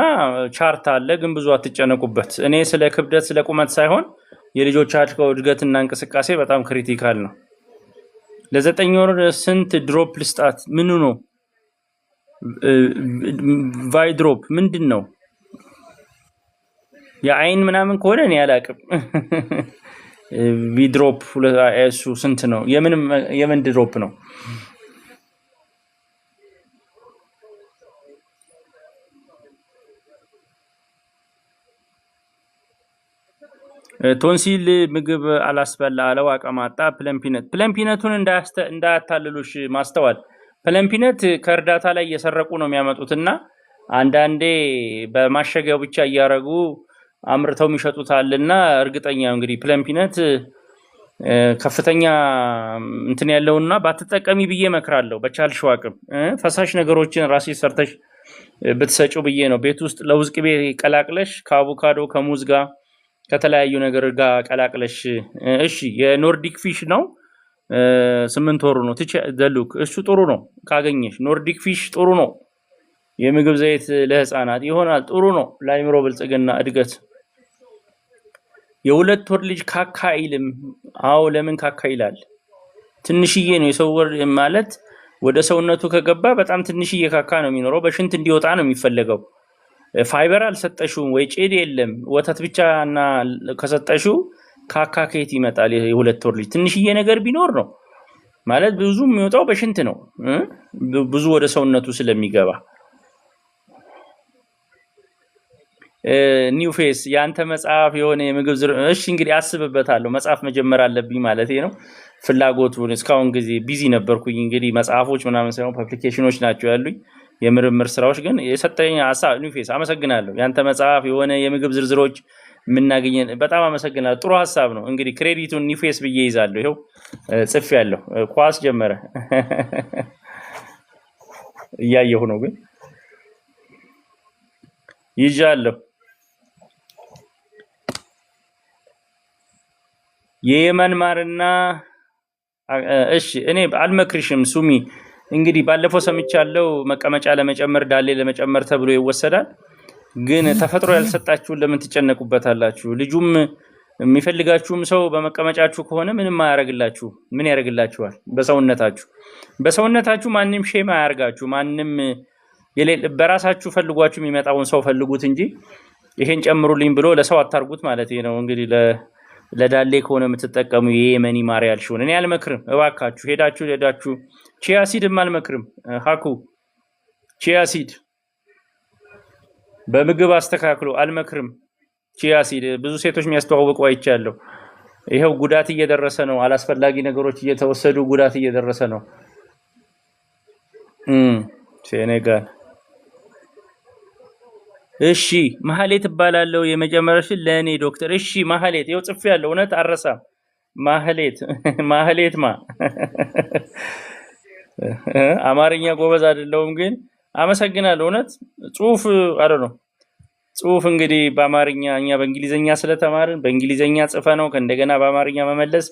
ቻርት አለ፣ ግን ብዙ አትጨነቁበት። እኔ ስለ ክብደት ስለ ቁመት ሳይሆን የልጆቻችሁ እድገትና እንቅስቃሴ በጣም ክሪቲካል ነው። ለ9 ወር ስንት ድሮፕ ልስጣት? ምኑ ነው ቫይድሮፕ ምንድን ነው? የአይን ምናምን ከሆነ እኔ አላውቅም። ቪድሮፕ እሱ ስንት ነው? የምን ድሮፕ ነው? ቶንሲል ምግብ አላስበላ አለው አቀማጣ። ፕለምፒነቱን እንዳያታልሉሽ ማስተዋል። ፕለምፒነት ከእርዳታ ላይ እየሰረቁ ነው የሚያመጡትና አንዳንዴ በማሸጊያው ብቻ እያረጉ አምርተው የሚሸጡታልና እርግጠኛ እንግዲህ ፕለምፒነት ከፍተኛ እንትን ያለውና ባትጠቀሚ ብዬ መክራለሁ። በቻልሽው አቅም ፈሳሽ ነገሮችን ራስሽ ሰርተሽ ብትሰጪው ብዬ ነው። ቤት ውስጥ ለውዝ ቅቤ ቀላቅለሽ ከአቮካዶ ከሙዝ ጋር ከተለያዩ ነገር ጋር ቀላቅለሽ። እሺ የኖርዲክ ፊሽ ነው 8 ወሩ ነው ደሉክ። እሱ ጥሩ ነው ካገኘሽ። ኖርዲክ ፊሽ ጥሩ ነው። የምግብ ዘይት ለህፃናት ይሆናል። ጥሩ ነው ለአይምሮ ብልጽግና እድገት። የ2 ወር ልጅ ካካ አይልም። አዎ ለምን ካካ ይላል? ትንሽዬ ነው። የሰው ወር ማለት ወደ ሰውነቱ ከገባ በጣም ትንሽዬ ካካ ነው የሚኖረው። በሽንት እንዲወጣ ነው የሚፈለገው። ፋይበር አልሰጠሽውም ወይ ጭድ የለም ወተት ብቻ እና ከሰጠሽው ካካ ከየት ይመጣል? የ2 ወር ልጅ ትንሽዬ ነገር ቢኖር ነው ማለት ብዙ የሚወጣው በሽንት ነው፣ ብዙ ወደ ሰውነቱ ስለሚገባ። ኒው ፌስ ያንተ መጽሐፍ የሆነ የምግብ እሺ እንግዲህ አስብበታለሁ። መጽሐፍ መጀመር አለብኝ ማለት ነው። ፍላጎቱን እስካሁን ጊዜ ቢዚ ነበርኩኝ። እንግዲህ መጽሐፎች ምናምን ሳይሆን ፐብሊኬሽኖች ናቸው ያሉኝ የምርምር ስራዎች። ግን የሰጠኝ ሀሳብ ኒው ፌስ አመሰግናለሁ። ያንተ መጽሐፍ የሆነ የምግብ ዝርዝሮች የምናገኘን በጣም አመሰግናለሁ። ጥሩ ሀሳብ ነው። እንግዲህ ክሬዲቱን ኒው ፌስ ብዬ ይዛለሁ። ይኸው ጽፌያለሁ። ኳስ ጀመረ እያየሁ ነው ግን ይዣለሁ። የየመን ማርና እሺ እኔ አልመክርሽም ሱሚ። እንግዲህ ባለፈው ሰምቻለሁ መቀመጫ ለመጨመር ዳሌ ለመጨመር ተብሎ ይወሰዳል። ግን ተፈጥሮ ያልሰጣችሁን ለምን ትጨነቁበታላችሁ? ልጁም የሚፈልጋችሁም ሰው በመቀመጫችሁ ከሆነ ምንም አያረግላችሁ። ምን ያረግላችኋል? በሰውነታችሁ ማንም ሼም አያርጋችሁ። ማንም በራሳችሁ ፈልጓችሁ የሚመጣውን ሰው ፈልጉት እንጂ ይሄን ጨምሩልኝ ብሎ ለሰው አታርጉት ማለት ነው። እንግዲህ ለዳሌ ከሆነ የምትጠቀሙ የየመኒ ማሪያል ሹን እኔ አልመክርም። እባካችሁ ሄዳችሁ ቺያ ሲድም አልመክርም። ሀኩ ቺያ ሲድ በምግብ አስተካክሎ አልመክርም። ቺያ ሲድ ብዙ ሴቶች የሚያስተዋውቁ አይቻለሁ። ይሄው ጉዳት እየደረሰ ነው። አላስፈላጊ ነገሮች እየተወሰዱ ጉዳት እየደረሰ ነው። ሴኔጋል እሺ ማህሌት እባላለሁ። የመጀመሪያሽን ለኔ ዶክተር። እሺ ማህሌት ይኸው ጽፌያለሁ። እውነት አረሳም። ማህሌት አማርኛ ጎበዝ አይደለሁም ግን አመሰግናለሁ። እውነት ጽሁፍ ነው ጽሁፍ እንግዲህ በአማርኛ እኛ በእንግሊዘኛ ስለተማርን በእንግሊዘኛ ጽፈ ነው ከእንደገና በአማርኛ መመለስ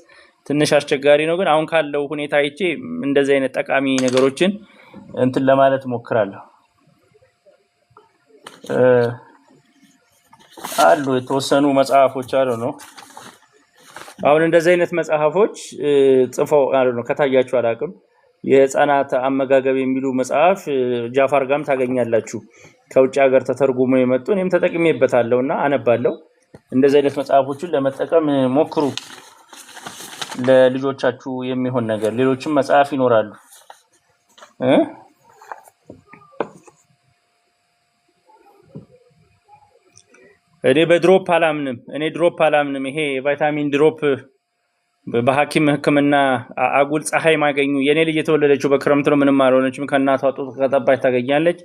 ትንሽ አስቸጋሪ ነው። ግን አሁን ካለው ሁኔታ አይቼ እንደዚህ አይነት ጠቃሚ ነገሮችን እንትን ለማለት ሞክራለሁ። አሉ የተወሰኑ መጽሐፎች ነው አሁን እንደዚህ አይነት መጽሐፎች ጽፈው ነው ከታያችሁ አላቅም። የህፃናት አመጋገብ የሚሉ መጽሐፍ ጃፋር ጋም ታገኛላችሁ። ከውጭ ሀገር ተተርጉሞ የመጡ እኔም ተጠቅሜበታለሁና አነባለሁ። እንደዚህ አይነት መጽሐፎችን ለመጠቀም ሞክሩ። ለልጆቻችሁ የሚሆን ነገር ሌሎችም መጽሐፍ ይኖራሉ። እኔ በድሮፕ አላምንም። ይሄ ቫይታሚን ድሮፕ በሐኪም ህክምና አጉል ፀሐይ ማገኙ የኔ ልጅ የተወለደችው በክረምት ነው። ምንም አልሆነችም። ከእናቷ ጡት ከጠባች ታገኛለች።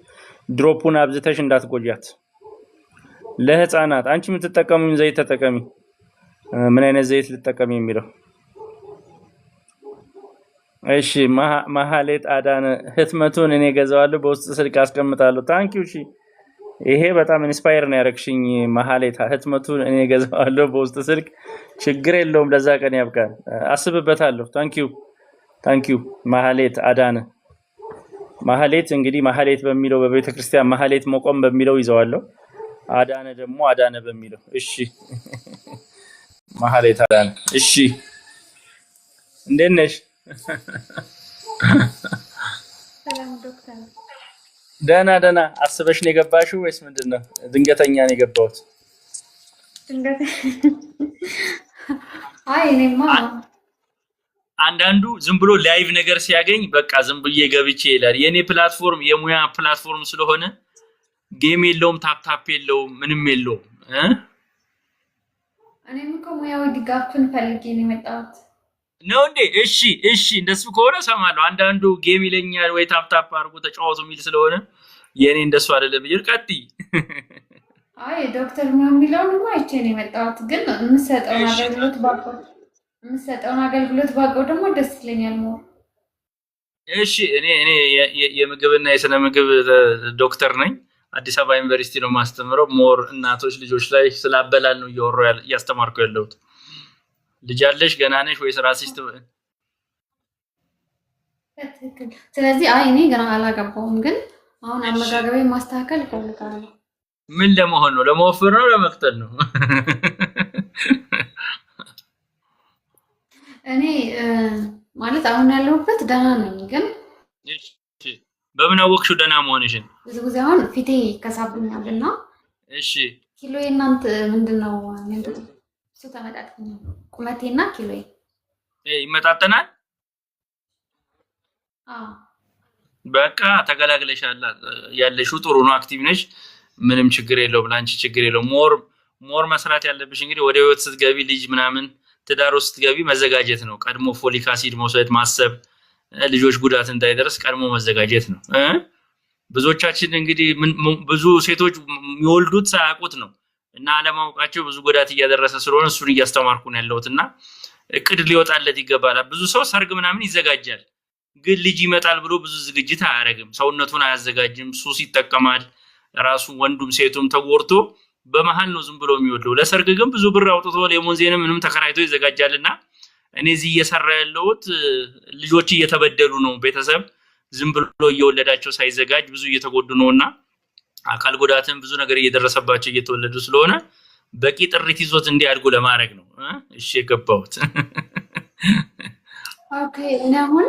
ድሮፑን አብዝተሽ እንዳትጎጃት። ለህፃናት አንቺ የምትጠቀሙኝ ዘይት ተጠቀሚ። ምን አይነት ዘይት ልጠቀም የሚለው እሺ። ማህሌት አዳነ ህትመቱን እኔ ገዛዋለሁ፣ በውስጥ ስልክ አስቀምጣለሁ። ታንኪዩ። እሺ ይሄ በጣም ኢንስፓየር ነው ያረክሽኝ ማህሌት። ህትመቱን እኔ ገዛዋለሁ በውስጥ ስልክ። ችግር የለውም፣ ለዛ ቀን ያብቃል። አስብበታለሁ። ታንኪዩ ማህሌት አዳነ። ማህሌት እንግዲህ ማህሌት በሚለው በቤተ ክርስቲያን ማህሌት መቆም በሚለው ይዘዋለሁ። አዳነ ደግሞ አዳነ በሚለው። እሺ ማህሌት አዳነ። እሺ እንዴት ነሽ? ሰላም ዶክተር። ደህና። አስበሽ ነው የገባሽው ወይስ ምንድነው? ድንገተኛ ነው የገባሁት? አይ እኔማ አንዳንዱ ዝም ብሎ ላይቭ ነገር ሲያገኝ በቃ ዝም ብዬ ገብቼ ይላል። የኔ ፕላትፎርም የሙያ ፕላትፎርም ስለሆነ ጌም የለውም፣ ታፕ የለውም፣ ምንም የለውም። እኔም እኮ ሙያዊ ድጋፍን ፈልጌ ነው የመጣሁት። ነው እንዴ? እሺ እንደሱ ከሆነ ሰማለሁ። አንዳንዱ ጌም ይለኛል ወይ ታፕ አድርጎ ተጫወቱ የሚል ስለሆነ የኔ እንደሱ አይደለም። ይል ቀጥይ። አይ ዶክተር ምን የሚለውንማ አይቼ ነው የመጣሁት። ግን የምሰጠውን አገልግሎት ባውቀው ደግሞ ደስ ይለኛል ሞር። እሺ እኔ የምግብና የስነ ምግብ ዶክተር ነኝ። አዲስ አበባ ዩኒቨርሲቲ ነው ማስተምረው። ሞር እናቶች ልጆች ላይ ስላበላል ነው እያስተማርኩ ያለሁት። ልጅ አለሽ? ገና ነሽ ወይስ ራስሽ? ስለዚህ እኔ ገና አላገባሁም፣ ግን አሁን አመጋገቤ ማስተካከል እፈልጋለሁ። ምን ለመሆን ነው? ለመወፈር ነው? ለመቅጠል ነው? እኔ ማለት አሁን ያለሁበት ደህና ነኝ፣ ግን በምን አወቅሽው ደህና መሆንሽን? ብዙ ጊዜ አሁን ፊቴ ይከሳብኛልና። እሺ ኪሎዬ እናንተ ምንድነው? እሱ ተመጣጣኝ ነው። ቁመቴና ኪሎዬ ይመጣጠናል። አዎ በቃ ተገላግለሻል። ያለሽው ጥሩ ነው፣ አክቲቭ ነሽ። ምንም ችግር የለውም ላንቺ ችግር የለውም ሞር መስራት ያለብሽ እንግዲህ ወደ ህይወት ስትገቢ ልጅ ምናምን ትዳር ውስጥ ስትገቢ መዘጋጀት ነው ቀድሞ ፎሊክ አሲድ መውሰድ ማሰብ ልጆች ጉዳት እንዳይደርስ ቀድሞ መዘጋጀት ነው ብዙዎቻችን እንግዲህ ብዙ ሴቶች የሚወልዱት ሳያውቁት ነው እና አለማውቃቸው ብዙ ጉዳት እያደረሰ ስለሆነ እሱን እያስተማርኩ ነው ያለሁትና እቅድ ሊወጣለት ይገባል ብዙ ሰው ሰርግ ምናምን ይዘጋጃል ግን ልጅ ይመጣል ብሎ ብዙ ዝግጅት አያረግም ሰውነቱን አያዘጋጅም ሱስ ይተከማል ራሱ ወንዱም ሴቱም ተጎርቶ በመሃል ነው ዝም ብሎ የሚወልደው ለሰርግ ግን ብዙ ብር አውጥቶ ለሞንዜን ምንም ተከራይቶ ይዘጋጃልና እኔ እዚህ እየሰራ ያለሁት ልጆች እየተበደሉ ነው ቤተሰብ ዝም ብሎ እየወለዳቸው ሳይዘጋጅ ብዙ እየተጎዱ ነውና አካል ጉዳትም ብዙ ነገር እየደረሰባቸው እየተወለዱ ስለሆነ በቂ ጥሪት ይዞት እንዲያድጉ ለማድረግ ነው እሺ የገባሁት ኦኬ እና አሁን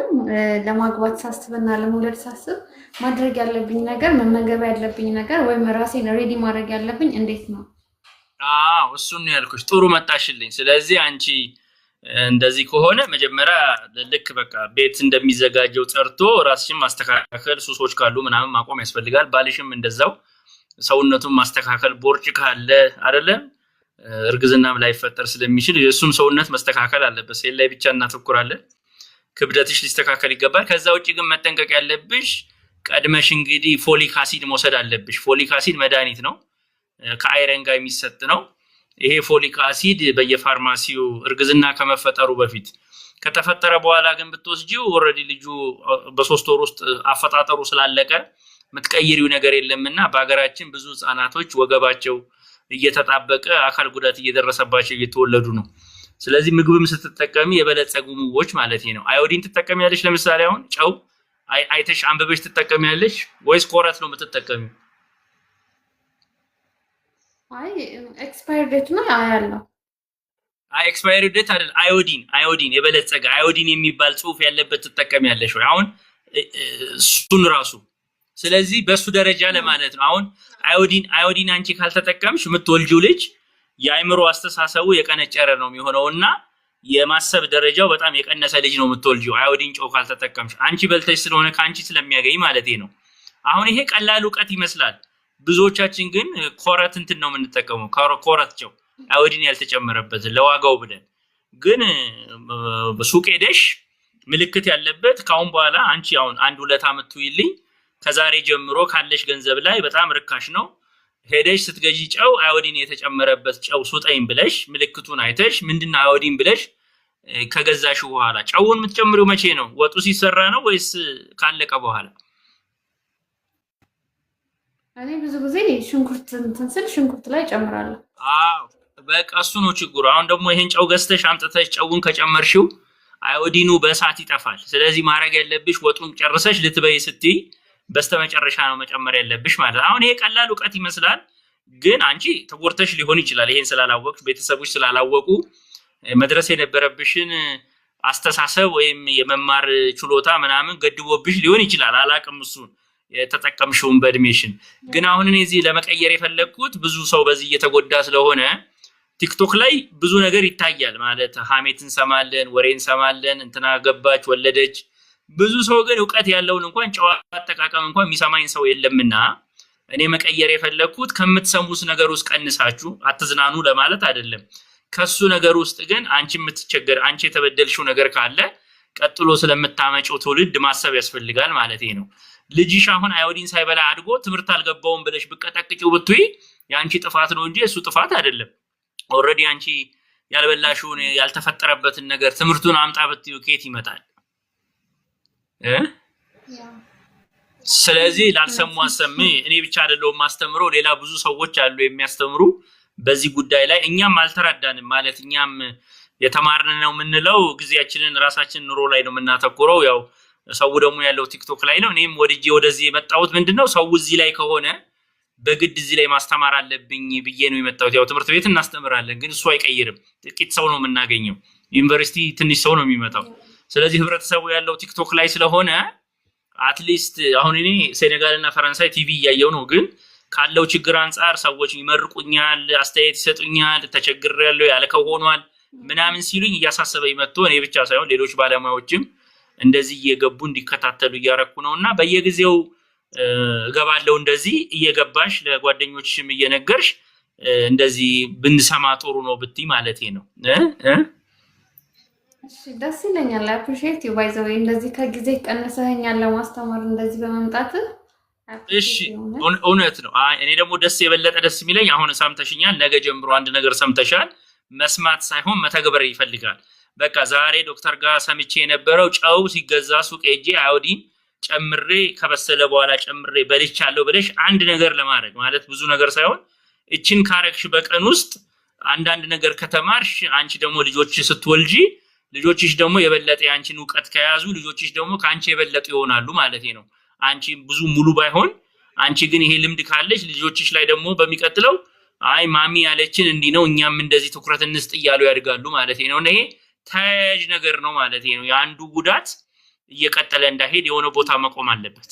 ለማግባት ሳስብና ለመውለድ ሳስብ ማድረግ ያለብኝ ነገር መመገብ ያለብኝ ነገር ወይም ራሴን ሬዲ ማድረግ ያለብኝ እንዴት ነው እሱን ነው ያልኩሽ ጥሩ መጣሽልኝ ስለዚህ አንቺ እንደዚህ ከሆነ መጀመሪያ ልክ በቃ ቤት እንደሚዘጋጀው ጸርቶ ራስሽን ማስተካከል ሱሶች ካሉ ምናምን ማቆም ያስፈልጋል ባልሽም እንደዛው ሰውነቱን ማስተካከል ቦርጭ ካለ አይደለ እርግዝናም ላይ ፈጠር ስለሚችል የሱም ሰውነት ማስተካከል አለበት ሴል ላይ ብቻ እናተኩራለን ክብደትሽ ሊስተካከል ይገባል ከዛ ውጪ ግን መጠንቀቅ ያለብሽ ቀድመሽ እንግዲህ ፎሊክ አሲድ መውሰድ አለብሽ ፎሊክ አሲድ መድኃኒት ነው ከአይረን ጋር የሚሰጥ ነው ይሄ ፎሊክ አሲድ በየፋርማሲው እርግዝና ከመፈጠሩ በፊት ከተፈጠረ በኋላ ግን ብትወስጂው ኦሬዲ ልጁ በ3 ወር ውስጥ አፈጣጠሩ ስላለቀ ምትቀይሪው ነገር የለምና በአገራችን ብዙ ህፃናቶች ወገባቸው እየተጣበቀ አካል ጉዳት እየደረሰባቸው እየተወለዱ ነው ስለዚህ ምግብም ስትጠቀሚ የበለጸጉ ምግቦች ማለት ነው አዮዲን ትጠቀሚያለሽ ለምሳሌ አሁን ጨው አይተሽ አንበበሽ ትጠቀሚያለሽ ወይስ ኮረት ነው የምትጠቀሚው አይ ኤክስፓየር ዴት ነው ያለው ኤክስፓየር ዴት አይደል አዮዲን የበለጸገ አዮዲን የሚባል ጽሁፍ ያለበት ትጠቀሚያለሽ ወይ አሁን እሱን ራሱ ስለዚህ በሱ ደረጃ ለማለት ነው አሁን አዮዲን አንቺ ካልተጠቀምሽ የምትወልጂው ልጅ የአይምሮ አስተሳሰቡ የቀነጨረ ነው የሚሆነውና የማሰብ ደረጃው በጣም የቀነሰ ልጅ ነው የምትወልጂው አዮዲን ጨው ካልተጠቀምሽ አንቺ በልተሽ ስለሆነ ካንቺ ስለሚያገኝ ማለት ነው አሁን ይሄ ቀላል ዕውቀት ይመስላል ብዙዎቻችን ግን ኮረት እንትን ነው የምንጠቀመው ኮረት ጨው አዮዲን ያልተጨመረበት ለዋጋው ብለን ግን በሱቅ ሄደሽ ምልክት ያለበት ካሁን በኋላ አንቺ አሁን 1-2 አመት ትይልኝ ከዛሬ ጀምሮ ካለሽ ገንዘብ ላይ በጣም ርካሽ ነው ሄደሽ ስትገዢ ጨው አዮዲን የተጨመረበት ጨው ሱጠኝ ብለሽ ምልክቱን አይተሽ ምንድነው አዮዲን ብለሽ ከገዛሽ በኋላ ጨውን የምትጨምሪው መቼ ነው ወጡ ሲሰራ ነው ወይስ ካለቀ በኋላ እኔ ብዙ ጊዜ ሽንኩርት ላይ ጨምራለሁ በቃ እሱ ነው ችግሩ አሁን ደግሞ ይሄን ጨው ገዝተሽ አምጥተሽ ጨውን ከጨመርሽው አዮዲኑ በእሳት ይጠፋል ስለዚህ ማድረግ ያለብሽ ወጡን ጨርሰሽ ልትበይ ስትይ በስተመጨረሻ ነው መጨመር ያለብሽ ማለት አሁን ይሄ ቀላል ዕውቀት ይመስላል ግን አንቺ ተጎርተሽ ሊሆን ይችላል ይሄን ስላላወቅሽ ቤተሰቦች ስላላወቁ መድረስ የነበረብሽን አስተሳሰብ ወይም የመማር ችሎታ ምናምን ገድቦብሽ ሊሆን ይችላል አላቅም እሱን የተጠቀምሽውን በእድሜሽን ግን አሁን እኔ እዚህ ለመቀየር የፈለኩት ብዙ ሰው በዚህ እየተጎዳ ስለሆነ ቲክቶክ ላይ ብዙ ነገር ይታያል ማለት ሐሜት እንሰማለን ወሬ እንሰማለን እንትና ገባች ወለደች ብዙ ሰው ግን ዕውቀት ያለውን እንኳን ጨዋ አጠቃቀም እንኳን የሚሰማኝ ሰው የለምና እኔ መቀየር የፈለኩት ከምትሰሙስ ነገር ውስጥ ቀንሳችሁ አትዝናኑ ለማለት አይደለም ከሱ ነገር ውስጥ ግን አንቺ የምትቸገር አንቺ የተበደልሽው ነገር ካለ ቀጥሎ ስለምታመጪው ትውልድ ማሰብ ያስፈልጋል ማለት ነው ልጅሽ አሁን አዮዲን ሳይበላ አድጎ ትምርት አልገባውም ብለሽ በቀጠቅጪው ብትይ ያንቺ ጥፋት ነው እንጂ እሱ ጥፋት አይደለም ኦሬዲ አንቺ ያልበላሽውን ያልተፈጠረበትን ነገር ትምርቱን አምጣ ብትዩ ከየት ይመጣል ስለዚህ ላልሰሙ አሰሚ እኔ ብቻ አይደለም ማስተምረው ሌላ ብዙ ሰዎች አሉ የሚያስተምሩ በዚህ ጉዳይ ላይ እኛም አልተራዳንም ማለት እኛም የተማርን ነው ምንለው ግዚያችንን ራሳችን ኑሮ ላይ ነው ምናተኩረው ያው ሰው ደግሞ ያለው ቲክቶክ ላይ ነው እኔም ወደዚህ የመጣሁት ምንድነው ሰው እዚህ ላይ ከሆነ በግድ እዚህ ላይ ማስተማር አለብኝ ብዬ ነው የመጣሁት ያው ትምህርት ቤት እናስተምራለን ግን እሱ አይቀይርም ጥቂት ሰው ነው የምናገኘው ዩኒቨርሲቲ ትንሽ ሰው ነው የሚመጣው ስለዚህ ህብረተሰቡ ያለው ቲክቶክ ላይ ስለሆነ አትሊስት አሁን እኔ ሴኔጋልና ፈረንሳይ ቲቪ ያየው ነው ግን ካለው ችግር አንፃር ሰዎች ይመርቁኛል አስተያየት ይሰጡኛል ተቸግሬያለሁ ያለከው ሆኗል ምናምን ሲሉኝ ያሳሰበኝ መጥቶ እኔ ብቻ ሳይሆን ሌሎች ባለሙያዎችም እንደዚህ እየገቡ እንዲከታተሉ ያረኩ ነውና በየጊዜው እገባለሁ እንደዚህ እየገባሽ ለጓደኞችሽም እየነገርሽ እንደዚህ ብንሰማ ጥሩ ነው ብትይ ማለቴ ነው እሺ ደስ ይለኛል አፕሪሺየት ዩ ባይ ዘ ዌይ እንደዚህ ከጊዜ ቀነሰኸኛል ለማስተማር እንደዚህ በመምጣት እሺ እውነት ነው እኔ ደግሞ ደስ የበለጠ ደስ የሚለኝ አሁን ሰምተሽኛል ነገ ጀምሮ አንድ ነገር ሰምተሻል መስማት ሳይሆን መተግበር ይፈልጋል በቃ ዛሬ ዶክተር ጋር ሰምቼ የነበረው ጨው ሲገዛ ሱቅ ሄጄ አዮዲን ጨምሬ ከበሰለ በኋላ ጨምሬ በልቻለሁ ብለሽ አንድ ነገር ለማድረግ ማለት ብዙ ነገር ሳይሆን እቺን ካረክሽ በቀን ውስጥ አንድ ነገር ከተማርሽ አንቺ ደግሞ ልጆችሽ ስትወልጂ ልጆችሽ ደግሞ የበለጠ ያንቺን ዕውቀት ከያዙ ልጆችሽ ደግሞ ካንቺ የበለጡ ይሆናሉ ማለት ነው አንቺ ብዙ ሙሉ ባይሆን አንቺ ግን ይሄ ልምድ ካለሽ ልጆችሽ ላይ ደግሞ በሚቀጥለው አይ ማሚ ያለችን እንዲህ ነው እኛም እንደዚህ ትኩረት እንስጥ ይያሉ ያድጋሉ ማለት ነው ይሄ ታጅ ነገር ነው ማለት ነው ያንዱ ጉዳት እየቀጠለ እንዳይሄድ የሆነ ቦታ መቆም አለበት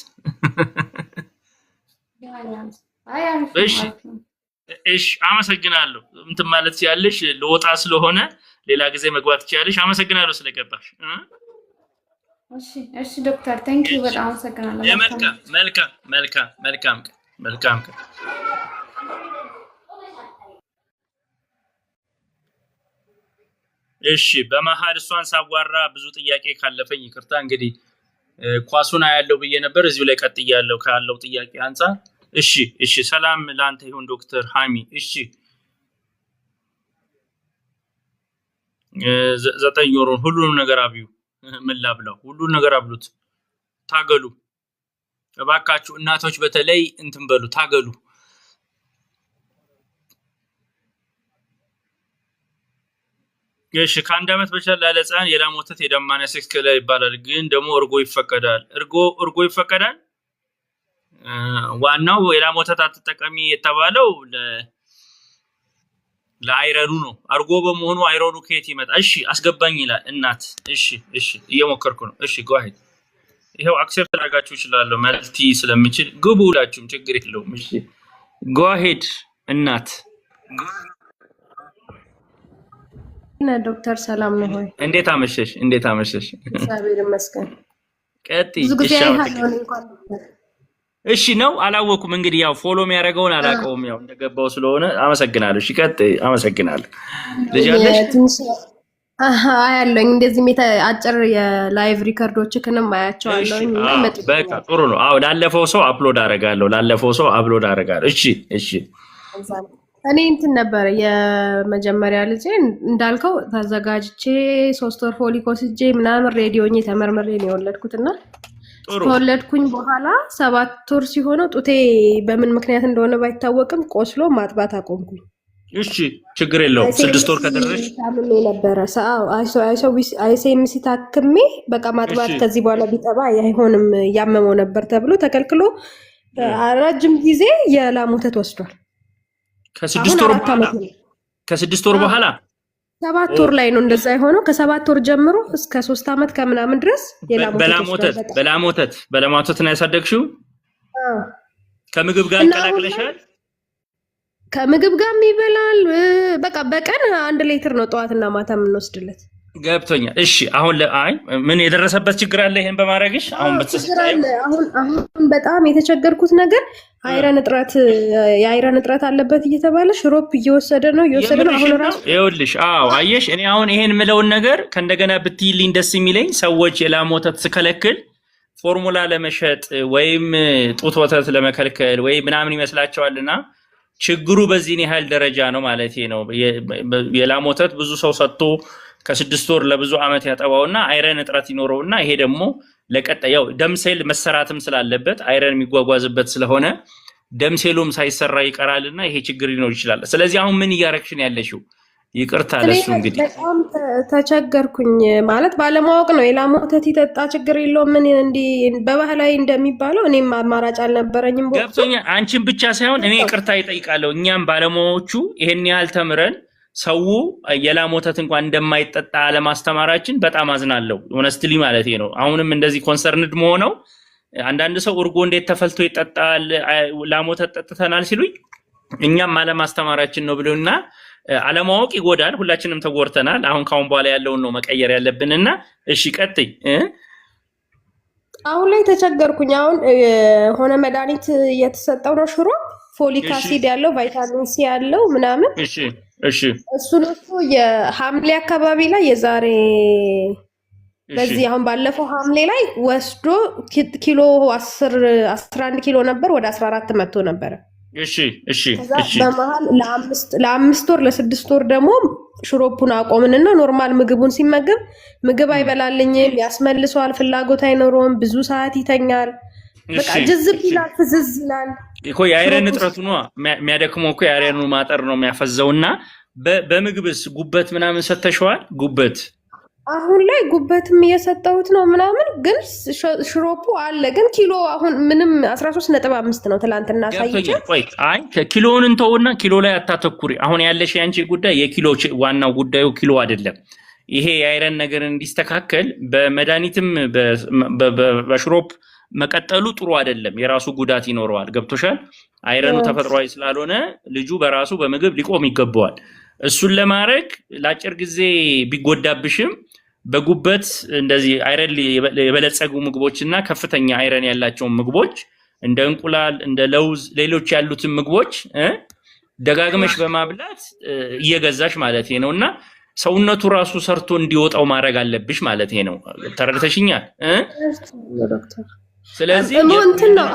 እሺ አመሰግናለሁ እንትን ማለት ያለሽ ለወጣ ስለሆነ ሌላ ጊዜ መግባት ይችላልሽ አመሰግናለሁ ስለገባሽ እሺ ዶክተር ታንክ ዩ በጣም አመሰግናለሁ መልካም እሺ በመሃል እሷን ሳዋራ ብዙ ጥያቄ ካለፈኝ ይቅርታ እንግዲህ ኳሱና ያለው ብዬ ነበር እዚሁ ላይ ቀጥያለሁ ካለው ጥያቄ አንፃር እሺ ሰላም ላንተ ይሁን ዶክተር ሃሚ እሺ 9 ወር ሁሉንም ነገር አብዩ ምን ላብላው ሁሉንም ነገር አብሉት ታገሉ እባካችሁ እናቶች በተለይ እንትን በሉ ታገሉ እሺ ከአንድ አመት በቻለ ለህፃን የላም ወተት የደም ማነስ ላይ ይባላል ግን ደግሞ እርጎ ይፈቀዳል እርጎ ይፈቀዳል ዋናው የላም ወተት አትጠቀሚ የተባለው ለአይረኑ ነው አርጎ በመሆኑ አይረኑ ከየት ይመጣ እሺ አስገባኝ ይላል እናት እሺ እየሞከርኩ ነው እሺ go ahead ይሄው አክሰፕት አድርጋችሁ ይችላል መልቲ ስለምችል ግቡላችሁም ችግር የለውም እሺ go ahead እናት ዶክተር ሰላም ነው ሆይ እንዴት አመሸሽ እግዚአብሔር ይመስገን ቀጥይ እሺ ነው አላወኩም እንግዲህ ያው ፎሎ የሚያደርገውን አላቀውም ያው እንደገባው ስለሆነ አመሰግናለሁ እሺ ቀጥይ አመሰግናለሁ ልጅአለሽ አያለኝ እንደዚህ አጭር የላይቭ ሪከርዶችንም አያቸዋለሁኝ በቃ ጥሩ ነው አዎ ላለፈው ሰው አፕሎድ አደርጋለሁ እሺ እኔ እንትን ነበር የመጀመሪያ ልጅ እንዳልከው ተዘጋጅቼ 3 ወር ፎሊኮስጄ ምናምን ሬዲዮኝ ተመርመሬ ነው የወለድኩትና ከወለድኩኝ በኋላ 7 ወር ሲሆነው ጡቴ በምን ምክንያት እንደሆነ ባይታወቅም ቆስሎ ማጥባት አቆምኩኝ እሺ ችግር የለውም 6 ወር ከደረሽ ታምሜ ነበር አይሴምሲ ታክሜ በቃ ማጥባት ከዚህ በኋላ ቢጠባ አይሆንም ያመመው ነበር ተብሎ ተከልክሎ ረጅም ጊዜ የላም ወተት ወስዷል ከ6 ወር በኋላ 7 ወር ላይ ነው እንደዛ የሆነው ከ7 ወር ጀምሮ እስከ 3 አመት ከምናምን ድረስ በላም ወተት ነው ያሳደግሽው ከምግብ ጋር እንቀላቅለሻል ከምግብ ጋር ይበላል በቃ በቀን 1 ሊትር ነው ጠዋትና ማታ የምንወስድለት ገብቶኛል እሺ አሁን ለአይ ምን የደረሰበት ችግር አለ ይሄን በማድረግሽ አሁን አሁን በጣም የተቸገርኩት ነገር የአይረን እጥረት አለበት እየተባለ ሽሮፕ እየወሰደ ነው አሁን ራሱ ይኸውልሽ አየሽ እኔ አሁን ይሄን ምለውን ነገር ከእንደገና ብትይልኝ ደስ የሚለኝ ሰዎች የላም ወተት ስከለክል ፎርሙላ ለመሸጥ ወይም ጡት ወተት ለመከልከል ወይ ምናምን ይመስላቸዋልና ችግሩ በዚህን ያህል ደረጃ ነው ማለት ነው የላም ወተት ብዙ ሰው ሰጥቶ ከ6 ወር ለብዙ አመት ያጠባውና አይረን እጥረት ይኖረውና ይሄ ደግሞ ለቀጣዩ ደም ሴል መሰራትም ስላለበት አይረን የሚጓጓዝበት ስለሆነ ደም ሴሉም ሳይሰራ ይቀራልና ይሄ ችግር ሊኖር ይችላል ስለዚህ አሁን ምን ያረክሽን ያለሽው ይቅርታ ለሱ እንግዲህ በጣም ተቸገርኩኝ ማለት ባለማወቅ ነው የላም ወተት ይጠጣ ችግር የለውም ምን እንዲ በባህላዊ እንደሚባለው እኔም አማራጭ አልነበረኝም ገብቶኛ አንቺን ብቻ ሳይሆን እኔ ይቅርታ ይጠይቃለሁ እኛም ባለማወቹ ይሄን ያህል ተምረን ሰው የላም ወተት እንኳን እንደማይጠጣ ለማስተማራችን በጣም አዝናለሁ ሆነስትሊ ማለት ነው አሁንም እንደዚህ ኮንሰርንድ መሆነው አንዳንድ ሰው እርጎ እንዴት ተፈልቶ ይጠጣል ላም ወተት ጠጥተናል ሲሉኝ እኛም አለማስተማራችን ነው ብለውና አለማወቅ ይጎዳል ሁላችንም ተጎርተናል አሁን ካሁን በኋላ ያለውን ነው መቀየር ያለብንና እሺ ቀጥይ አሁን ላይ ተቸገርኩኝ። አሁን ሆነ መድኃኒት እየተሰጠው ነው ሽሮ ፎሊክ አሲድ ያለው ቫይታሚን ሲ ያለው ምናምን። እሺ እሱን የሐምሌ አካባቢ ላይ የዛሬ በዚህ አሁን ባለፈው ሐምሌ ላይ ወስዶ ኪሎ 11 ኪሎ ነበር ወደ 14 መጥቶ ነበር። እሺ በመሃል ለ5 ወር ለ6 ወር ደግሞ ሽሮፑን አቆምንና ኖርማል ምግቡን ሲመገብ ምግብ አይበላልኝም፣ ያስመልሰዋል፣ ፍላጎት አይኖረውም፣ ብዙ ሰዓት ይተኛል። በቃ ጅዝብ ይላል፣ ፍዝዝ ይላል እኮ የአይረን እጥረቱ ነው የሚያደክመው እኮ የአይረኑ ማጠር ነው የሚያፈዘውና በምግብስ ጉበት ምናምን ሰተሽዋል? ጉበት አሁን ላይ ጉበትም እየሰጠሁት ነው ምናምን፣ ግን ሽሮፑ አለ። ግን ኪሎ አሁን ምንም 13.5 ነው ትላንትና ሳይቼ። ቆይ አይ ኪሎውን እንተውና ኪሎ ላይ አታተኩሪ። አሁን ያለሽ ያንቺ ጉዳይ የኪሎ ዋናው ጉዳዩ ኪሎ አይደለም። ይሄ የአይረን ነገር እንዲስተካከል በመድኃኒትም በሽሮፕ መቀጠሉ ጥሩ አይደለም። የራሱ ጉዳት ይኖረዋል። ገብቶሻል? አይረኑ ተፈጥሯዊ ስላልሆነ ልጁ በራሱ በምግብ ሊቆም ይገባዋል። እሱን ለማድረግ ለአጭር ጊዜ ቢጎዳብሽም በጉበት እንደዚህ አይረን የበለጸጉ ምግቦችና ከፍተኛ አይረን ያላቸው ምግቦች እንደ እንቁላል፣ እንደ ለውዝ፣ ሌሎች ያሉትን ምግቦች ደጋግመሽ በማብላት እየገዛሽ ማለት ነውና ሰውነቱ ራሱ ሰርቶ እንዲወጣው ማድረግ አለብሽ ማለት ነው። ተረድተሽኛል? ስለዚህ እንትን ነው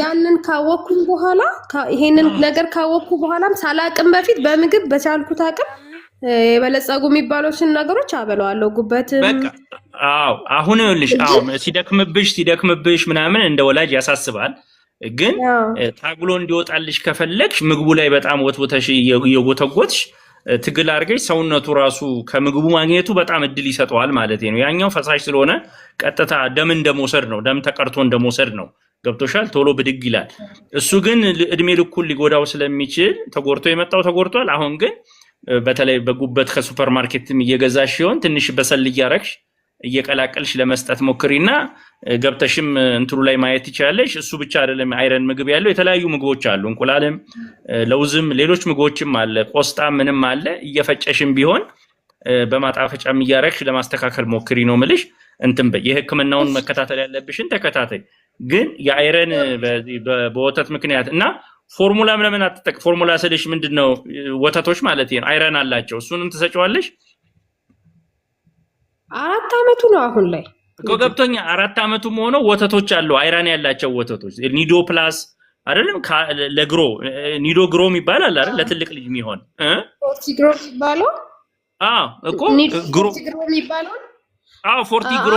ያንን ካወኩኝ በኋላ ይሄንን ነገር ካወኩ በኋላም ሳላቅም በፊት በምግብ በቻልኩት አቅም የበለጸጉ የሚባሉትን ነገሮች አበላዋለሁ። ጉበት በቃ አዎ። አሁን ይኸውልሽ ሲደክምብሽ ምናምን እንደ ወላጅ ያሳስባል። ግን ታግሎ እንዲወጣልሽ ከፈለግሽ ምግቡ ላይ በጣም ወትወተሽ እየጎተጎትሽ ትግል አድርገሽ ሰውነቱ ራሱ ከምግቡ ማግኘቱ በጣም እድል ይሰጠዋል ማለት ነው። ያኛው ፈሳሽ ስለሆነ ቀጥታ ደም እንደመውሰድ ነው፣ ደም ተቀርቶ እንደመውሰድ ነው። ገብቶሻል? ቶሎ ብድግ ይላል። እሱ ግን እድሜ ልኩን ሊጎዳው ስለሚችል ተጎርቶ የመጣው ተጎርቷል። አሁን ግን በተለይ በጉበት ከሱፐር ማርኬትም እየገዛሽ ሲሆን ትንሽ በሰል እያረግሽ እየቀላቀልሽ ለመስጠት ሞክሪና ገብተሽም እንትሩ ላይ ማየት ይቻለሽ። እሱ ብቻ አይደለም አይረን ምግብ ያለው የተለያዩ ምግቦች አሉ። እንቁላልም፣ ለውዝም፣ ሌሎች ምግቦችም አለ። ቆስጣ ምንም አለ። እየፈጨሽም ቢሆን በማጣፈጫም እያረግሽ ለማስተካከል ሞክሪ ነው ምልሽ። እንትን የህክምናውን መከታተል ያለብሽን ተከታተይ። ግን የአይረን በወተት ምክንያት እና ፎርሙላም ለምን አትጠቅ? ፎርሙላ ስልሽ ምንድነው? ወተቶች ማለት ነው አይረን አላቸው። እሱንም ትሰጪዋለሽ። 4 አመቱ ነው አሁን ላይ እኮ ገብቶኛ። 4 አመቱም ሆኖ ወተቶች አሉ አይረን ያላቸው ወተቶች። ኒዶ ፕላስ አይደለም ለግሮ ኒዶ ግሮ ይባላል አይደል? ለትልቅ ልጅ የሚሆን ፎርቲ ግሮ ይባላል። እኮ ግሮ ይባላል። ፎርቲ ግሮ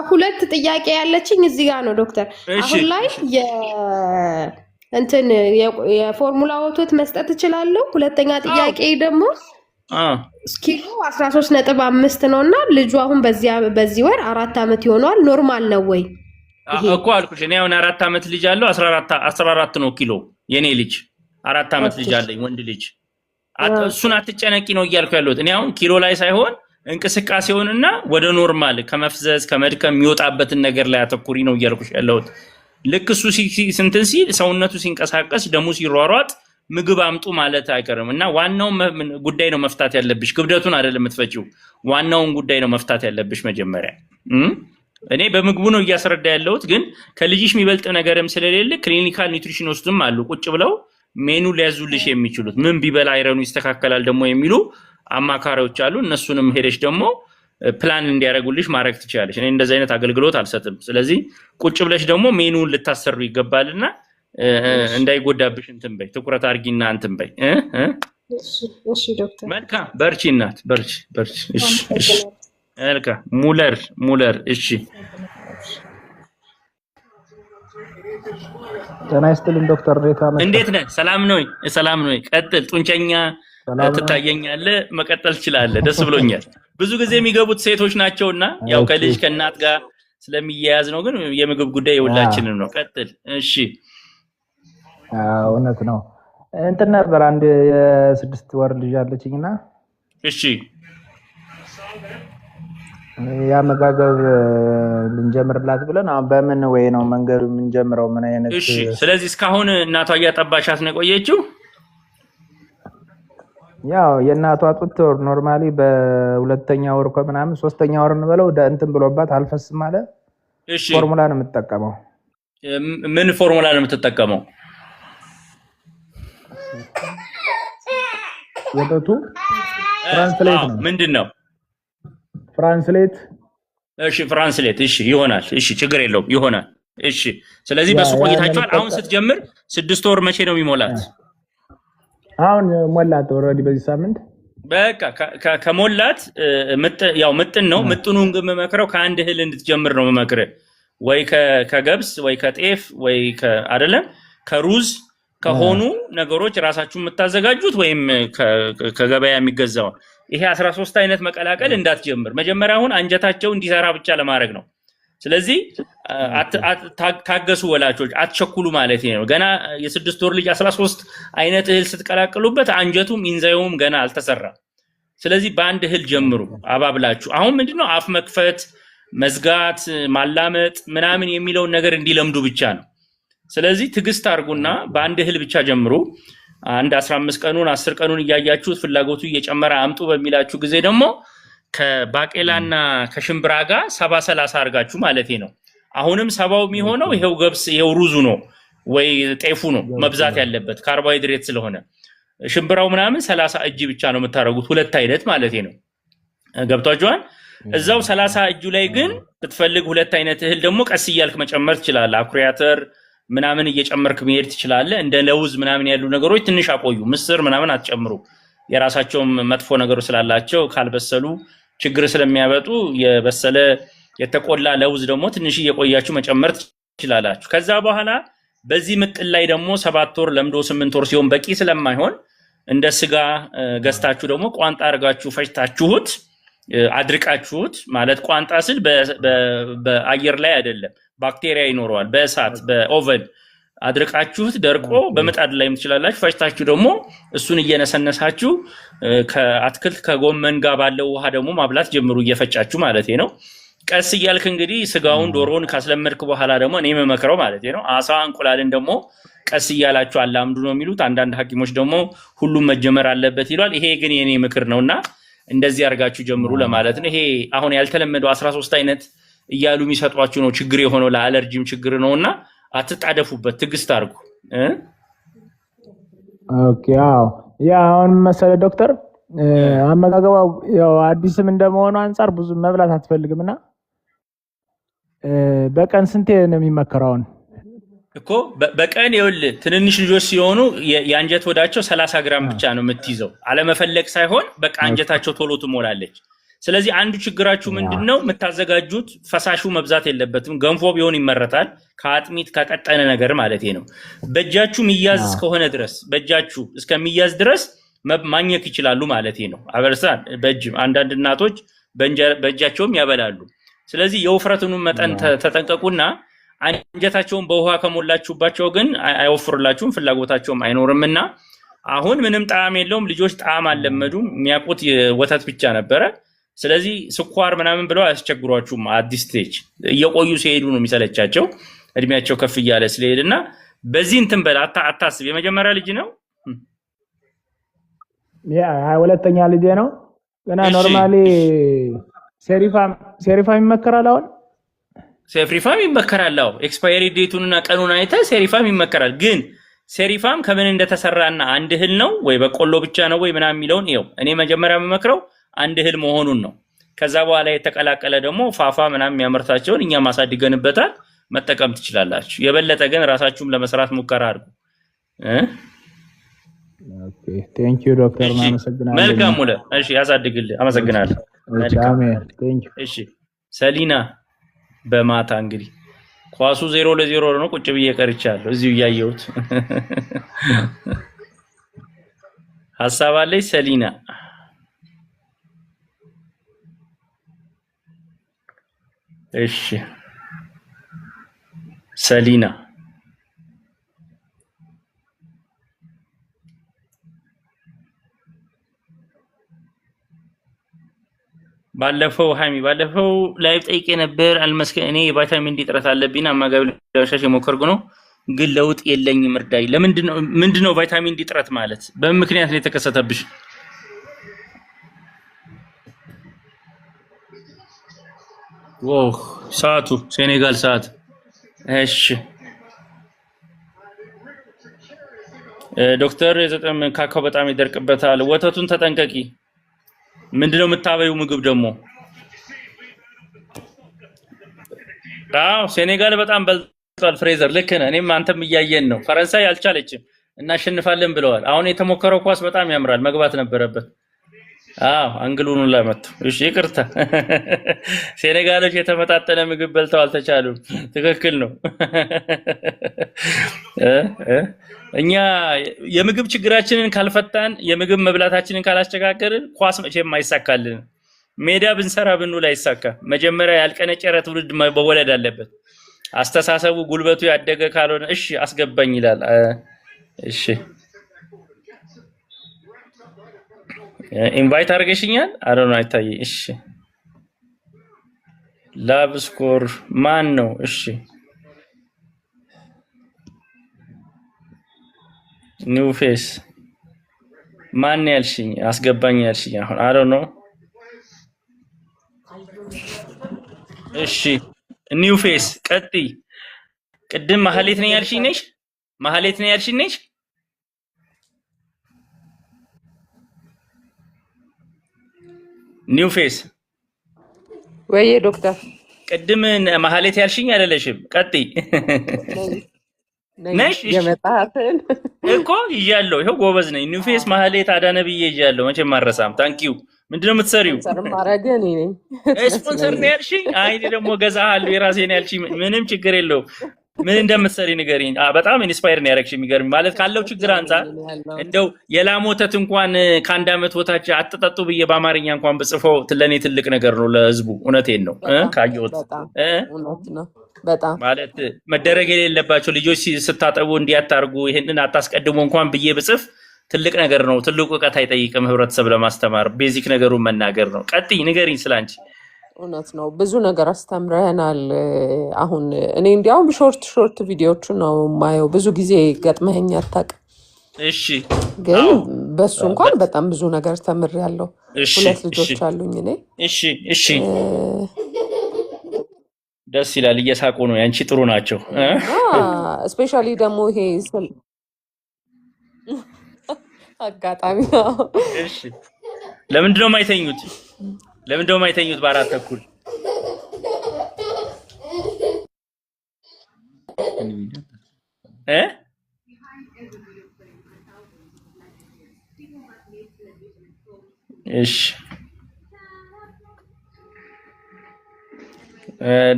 ሁለት ጥያቄ ያለችኝ እዚህ ጋር ነው ዶክተር። አሁን ላይ እንትን የፎርሙላ ወተት መስጠት እችላለሁ? ሁለተኛ ጥያቄ ደግሞ ኪሎ 13.5 ነውና ልጁ አሁን በዚህ ወር 4 አመት ይሆነዋል። ኖርማል ነው ወይ? እኮ አልኩሽ እኔ አሁን 4 አመት ልጅ አለው። 14 ነው ኪሎ የኔ ልጅ 4 አመት ልጅ አለኝ ወንድ ልጅ። እሱን አትጨነቂ ነው እያልኩ ያለሁት። እኔ አሁን ኪሎ ላይ ሳይሆን እንቅስቃሴውንና ወደ ኖርማል ከመፍዘዝ ከመድከም የሚወጣበትን ነገር ላይ አተኩሪ ነው እያልኩሽ ያለሁት። ልክ እሱ ስንትን ሲል ሰውነቱ ሲንቀሳቀስ ደሙ ሲሯሯጥ ምግብ አምጡ ማለት አይቀርም እና ዋናው ጉዳይ ነው መፍታት ያለብሽ። ክብደቱን አይደለም የምትፈጪው፣ ዋናውን ጉዳይ ነው መፍታት ያለብሽ መጀመሪያ። እኔ በምግቡ ነው እያስረዳ ያለሁት፣ ግን ከልጅሽ የሚበልጥ ነገርም ስለሌለ ክሊኒካል ኒውትሪሽን ውስጥም አሉ ቁጭ ብለው ሜኑ ሊያዙልሽ የሚችሉት ምን ቢበላ አይረኑ ይስተካከላል ደግሞ የሚሉ አማካሪዎች አሉ። እነሱንም ሄደሽ ደግሞ ፕላን እንዲያደርጉልሽ ማድረግ ትችላለሽ። እኔ እንደዚህ አይነት አገልግሎት አልሰጥም። ስለዚህ ቁጭ ብለሽ ደግሞ ሜኑን ልታሰሩ ይገባልና እንዳይጎዳብሽ እንትን በይ፣ ትኩረት አድርጊና እንትን በይ። እሺ ዶክተር። መልካም በርቺ እናት፣ በርቺ። እሺ መልካም ሙለር። እሺ ጤና ይስጥልኝ ዶክተር። እንዴት ነህ? ሰላም ነው። ቀጥል። ጡንቸኛ ትታየኛለህ። መቀጠል ትችላለህ። ደስ ብሎኛል። ብዙ ጊዜ የሚገቡት ሴቶች ናቸውና ያው ከልጅ ከእናት ጋር ስለሚያያዝ ነው። ግን የምግብ ጉዳይ የሁላችንም ነው። ቀጥል። እሺ እውነት ነው። እንትን ነበር አንድ የ6 ወር ልጅ አለችኝና እሺ ያመጋገብ ልንጀምርላት ብለን አሁን በምን ወይ ነው መንገዱ የምንጀምረው? ምን አይነት? እሺ ስለዚህ እስካሁን እናቷ እያጠባሻት ነው የቆየችው? ያው የእናቷ ጡት ኖርማሊ በሁለተኛ ወር ከምናምን ሶስተኛ ወር እንበለው እንትን ብሎባት አልፈስም ማለት እሺ ፎርሙላ ነው የምትጠቀመው። ምን ፎርሙላ ነው የምትጠቀመው? ወተቱ ትራንስሌት ነው። ምንድነው ትራንስሌት? እሺ ትራንስሌት። እሺ ይሆናል። እሺ ችግር የለውም ይሆናል። እሺ ስለዚህ በሱ ቆይታችኋል። አሁን ስትጀምር 6 ወር መቼ ነው የሚሞላት? አሁን ሞላት ኦልሬዲ በዚህ ሳምንት። በቃ ከሞላት ያው ምጥን ነው። ምጥኑን ግን መመክረው ከአንድ እህል እንድትጀምር ነው መመክረ ወይ ከገብስ ወይ ከጤፍ ወይ አይደለም ከሩዝ ከሆኑ ነገሮች ራሳችሁ የምታዘጋጁት ወይም ከገበያ የሚገዛው ይሄ 13 አይነት መቀላቀል እንዳትጀምር። መጀመሪያ አሁን አንጀታቸው እንዲሰራ ብቻ ለማድረግ ነው። ስለዚህ ታገሱ ወላጆች፣ አትቸኩሉ ማለት ነው። ገና የ6 ወር ልጅ 13 አይነት እህል ስትቀላቅሉበት አንጀቱም ኢንዛይሙም ገና አልተሰራም። ስለዚህ በአንድ እህል ጀምሩ አባብላችሁ። አሁን ምንድነው አፍ መክፈት፣ መዝጋት፣ ማላመጥ ምናምን የሚለውን ነገር እንዲለምዱ ብቻ ነው። ስለዚህ ትግስት አድርጉና በአንድ እህል ብቻ ጀምሩ። አንድ 15 ቀኑን 10 ቀኑን እያያችሁት ፍላጎቱ እየጨመረ አምጡ በሚላችሁ ጊዜ ደግሞ ከባቄላና ከሽምብራ ጋር 70-30 አድርጋችሁ ማለት ነው። አሁንም 70 የሚሆነው ይሄው ገብስ ይሄው ሩዙ ነው ወይ ጤፉ ነው መብዛት ያለበት ካርቦሃይድሬት ስለሆነ። ሽምብራው ምናምን 30 እጅ ብቻ ነው የምታረጉት፣ ሁለት አይነት ማለት ነው። ገብቷችኋል? እዛው 30 እጁ ላይ ግን ብትፈልግ ሁለት አይነት እህል ደግሞ ቀስ እያልክ መጨመር ትችላለህ። አኩሪ አተር ምናምን እየጨመርክ መሄድ ትችላለህ። እንደ ለውዝ ምናምን ያሉ ነገሮች ትንሽ አቆዩ። ምስር ምናምን አትጨምሩ፣ የራሳቸውም መጥፎ ነገሮች ስላላቸው ካልበሰሉ ችግር ስለሚያበጡ። የበሰለ የተቆላ ለውዝ ደግሞ ትንሽ እየቆያችሁ መጨመር ትችላላችሁ። ከዛ በኋላ በዚህ ምቅል ላይ ደግሞ 7 ወር ለምዶ 8 ወር ሲሆን በቂ ስለማይሆን እንደ ስጋ ገዝታችሁ ደግሞ ቋንጣ አድርጋችሁ ፈጭታችሁት አድርቃችሁት ማለት ቋንጣ ስል በአየር ላይ አይደለም፣ ባክቴሪያ ይኖረዋል። በእሳት በኦቨን አድርቃችሁት ደርቆ በምጣድ ላይ ትችላላችሁ። ፈጭታችሁ ደግሞ እሱን እየነሰነሳችሁ ከአትክልት ከጎመን ጋር ባለው ውሃ ደግሞ ማብላት ጀምሩ፣ እየፈጫችሁ ማለት ነው። ቀስ እያልክ እንግዲህ ስጋውን ዶሮን ካስለመድክ በኋላ ደግሞ እኔ መመክረው ማለት ነው አሳ እንቁላልን ደግሞ ቀስ እያላችሁ አላምዱ ነው የሚሉት። አንዳንድ ሐኪሞች ደግሞ ሁሉም መጀመር አለበት ይሏል። ይሄ ግን የኔ ምክር ነውና እንደዚህ አድርጋችሁ ጀምሩ ለማለት ነው። ይሄ አሁን ያልተለመደው 13 አይነት እያሉ የሚሰጧችሁ ነው ችግር የሆነው፣ ለአለርጂም ችግር ነውና አትጣደፉበት፣ ትግስት አድርጉ። ኦኬ አዎ ያ አሁን መሰለ ዶክተር አመጋገባው ያው አዲስም እንደመሆኑ አንፃር ብዙ መብላት አትፈልግምና በቀን ስንቴ ነው የሚመከረው? እኮ በቀን ይኸውልህ ትንንሽ ልጆች ሲሆኑ የአንጀት ወዳቸው 30 ግራም ብቻ ነው የምትይዘው። አለመፈለግ ሳይሆን በቃ አንጀታቸው ቶሎ ትሞላለች። ስለዚህ አንዱ ችግራችሁ ምንድነው? የምታዘጋጁት ፈሳሹ መብዛት የለበትም። ገንፎ ቢሆን ይመረጣል፣ ከአጥሚት ከቀጠነ ነገር ማለት ነው። በእጃችሁ ሚያዝ እስከሆነ ድረስ በእጃችሁ እስከሚያዝ ድረስ ማግኘት ይችላሉ ማለት ነው። አበርሳን በእጅ አንዳንድ እናቶች በእጃቸውም ያበላሉ። ስለዚህ የውፍረቱን መጠን ተጠንቀቁና አንጀታቸውን በውሃ ከሞላችሁባቸው ግን አይወፍሩላችሁም፣ ፍላጎታቸውም አይኖርምና አሁን ምንም ጣዕም የለውም። ልጆች ጣዕም አልለመዱም፣ የሚያውቁት ወተት ብቻ ነበረ። ስለዚህ ስኳር ምናምን ብለው አያስቸግሯችሁም። አዲስ ስቴጅ እየቆዩ ሲሄዱ ነው የሚሰለቻቸው፣ እድሜያቸው ከፍ እያለ ስለሄድና በዚህ እንትን በል አታስብ። የመጀመሪያ ልጅ ነው ያ ሁለተኛ ልጅ ነው ገና። ኖርማሊ ሴሪፋም ይመከራል። አሁን ሴሪፋም ይመከራል። አዎ ኤክስፓየሪ ዴቱንና ቀኑን አይተህ ሴሪፋም ይመከራል። ግን ሴሪፋም ከምን እንደተሰራና አንድ እህል ነው ወይ በቆሎ ብቻ ነው ወይ ምናምን የሚለውን ይኸው እኔ መጀመሪያ የምመክረው አንድ እህል መሆኑን ነው። ከዛ በኋላ የተቀላቀለ ደግሞ ፋፋ ምናምን የሚያመርታቸውን እኛ ማሳድገንበታል መጠቀም ትችላላችሁ። የበለጠ ግን ራሳችሁም ለመስራት ሙከራ አድርጉ። ኦኬ ቴንክ ዩ ዶክተር፣ ማመሰግናለሁ። መልካም ሙለ። እሺ ያሳድግልህ። አመሰግናለሁ። አሜን። ቴንክ ዩ። እሺ ሰሊና በማታ እንግዲህ ኳሱ 0-0 ነው። ቁጭ ብዬ ቀርቻለሁ እዚሁ እያየሁት። ሐሳብ አለኝ ሰሊና። እሺ ሰሊና ባለፈው ላይቭ ጠይቄ ነበር አልመስከ እኔ የቫይታሚን ዲ እጥረት አለብኝ አማጋቢ ለሻሽ የሞከርኩ ነው ግን ለውጥ የለኝም እርዳኝ። ምንድነው ቫይታሚን ዲ እጥረት ማለት? በምን ምክንያት ነው የተከሰተብሽ? ዋው ሰዓቱ ሴኔጋል ሰዓት። እሺ ዶክተር የዘጠም ካካው በጣም ይደርቅበታል። ወተቱን ተጠንቀቂ። ምንድነው የምታበዩ ምግብ ደግሞ? አዎ ሴኔጋል በጣም በልጧል። ፍሬዘር ልክ ነህ። እኔም አንተም እያየን ነው። ፈረንሳይ አልቻለችም። እናሸንፋለን ብለዋል። አሁን የተሞከረው ኳስ በጣም ያምራል። መግባት ነበረበት። አዎ አንግሉን ላመጡ። እሺ ይቅርታ። ሴኔጋሎች የተመጣጠነ ምግብ በልተው አልተቻሉም። ትክክል ነው። እኛ የምግብ ችግራችንን ካልፈታን የምግብ መብላታችንን ካላስቸጋገርን ኳስ መቼም አይሳካልን። ሜዳ ብንሰራ ብንውል አይሳካ። መጀመሪያ ያልቀነጨረ ትውልድ መወለድ አለበት። አስተሳሰቡ ጉልበቱ ያደገ ካልሆነ እሺ አስገባኝ ይላል። እሺ ኢንቫይት አድርገሽኛል? አሮን አይታይ። እሺ ላቭ ስኮር ማን ነው? እሺ ኒው ፌስ ማን ያልሽኝ? አስገባኝ ያልሽኝ አሁን አይ ዶንት ኖ። እሺ ኒው ፌስ ቀጥይ። ቅድም ማህሌት ነኝ ያልሽኝ ነሽ? ማህሌት ነኝ ያልሽኝ ነሽ? ኒው ፌስ ወይ ዶክተር ቅድም ማህሌት ያልሽኝ አይደለሽም? ቀጥይ ነሽ የመጣትን እኮ ይያለው። ይሄው ጎበዝ ነኝ። ኒው ፌስ ማህሌት አዳነ ብዬ ይያለው። መቼም ማረሳም። ታንኪዩ። ምንድነው የምትሰሪው? ማረገ እኔ ነኝ። ስፖንሰር ነው ያልሽኝ? አይ እኔ ደግሞ ገዛሃለሁ የራሴን ያልሽኝ። ምንም ችግር የለውም። ምን እንደምትሰሪ ንገሪኝ። በጣም ኢንስፓየር ነው ያደረግሽ። የሚገርም ማለት ካለው ችግር አንፃር እንደው የላም ወተት እንኳን ከአንድ ዓመት ወታች አትጠጡ ብዬ በአማርኛ እንኳን በጽፈው ለኔ ትልቅ ነገር ነው ለህዝቡ። እውነቴን ነው። ካየሁት በጣም ማለት መደረግ የሌለባቸው ልጆች ስታጠቡ እንዲያታርጉ ይሄንን አታስቀድሙ እንኳን ብዬ ብጽፍ ትልቅ ነገር ነው። ትልቁ እውቀት አይጠይቅም። ህብረተሰብ ለማስተማር ቤዚክ ነገሩን መናገር ነው። ቀጥይ ንገሪኝ ስላንቺ። እውነት ነው። ብዙ ነገር አስተምረናል። አሁን እኔ እንዲያውም ሾርት ቪዲዮዎቹን ነው የማየው። ብዙ ጊዜ ገጥመኸኝ አታውቅም። እሺ ግን በሱ እንኳን በጣም ብዙ ነገር ተምሬያለሁ። ሁለት ልጆች አሉኝ እኔ። እሺ ደስ ይላል። እየሳቁ ነው። ያንቺ ጥሩ ናቸው። ስፔሻሊ ደግሞ ይሄ አጋጣሚ ነው። እሺ ለምንድን ነው የማይተኙት? ለምንድን ነው የማይተኙት በአራት ተኩል? እሺ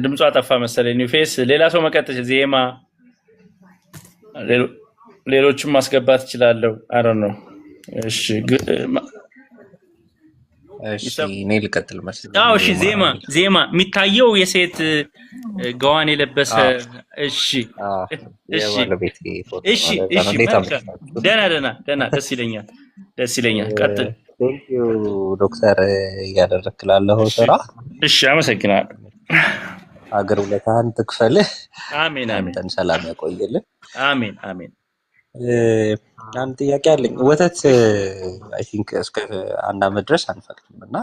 ድምጿ ጠፋ መሰለኝ። ኒውፌስ ሌላ ሰው መቀጠል ዜማ ሌሎችም ማስገባት እችላለሁ። አይ ዶንት ኖ። እሺ እኔ ልቀጥል መሰለኝ። አዎ እሺ ዜማ የሚታየው የሴት ገዋን የለበሰ እሺ ደህና ደስ ይለኛል። ቀጥል። ቴንኪው ዶክተር እያደረክ ላለው ስራ። እሺ አመሰግናለሁ። ሀገር ውለታህን ትክፈልህ። አሜን። አንተን ሰላም ያቆይልን። አሜን። አንድ ጥያቄ አለኝ። ወተት አይ ቲንክ እስከ 1 ዓመት ድረስ አንፈቅድም እና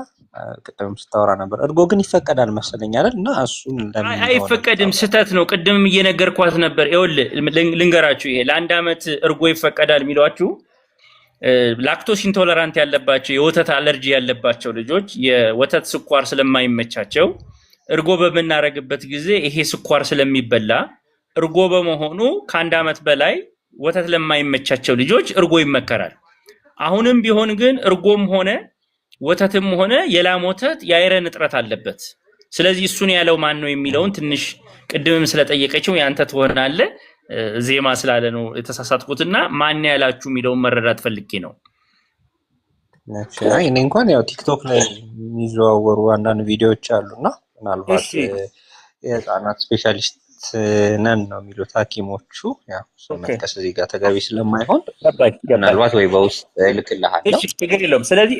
ቅድም ስታወራ ነበር። እርጎ ግን ይፈቀዳል መሰለኝ አይደል? እና እሱን ለምን አይፈቀድም? ስህተት ነው። ቅድምም እየነገርኳት ነበር። ይኸውልህ ልንገራችሁ። ይሄ ለ1 ዓመት እርጎ ይፈቀዳል የሚሏችሁ ላክቶስ ኢንቶለራንት ያለባቸው የወተት አለርጂ ያለባቸው ልጆች የወተት ስኳር ስለማይመቻቸው እርጎ በምናረግበት ጊዜ ይሄ ስኳር ስለሚበላ እርጎ በመሆኑ ከ1 ዓመት በላይ ወተት ለማይመቻቸው ልጆች እርጎ ይመከራል። አሁንም ቢሆን ግን እርጎም ሆነ ወተትም ሆነ የላም ወተት የአይረን እጥረት አለበት። ስለዚህ እሱን ያለው ማን ነው የሚለውን ትንሽ ቅድምም ስለጠየቀችው ያንተ ትሆናለህ ዜማ ስላለ ነው የተሳሳትኩትና ማን ያላችሁ የሚለውን መረዳት ፈልጌ ነው። እኔ እንኳን ያው ቲክቶክ ላይ የሚዘዋወሩ አንዳንድ ቪዲዮዎች አሉና ምናልባት የህፃናት ስፔሻሊስት ነን ነው የሚሉት ሐኪሞቹ። ያው መጥቀስ እዚህ ጋር ተገቢ ስለማይሆን ምናልባት ወይ በውስጥ እልክልሃለሁ። እሺ ችግር የለውም። ስለዚህ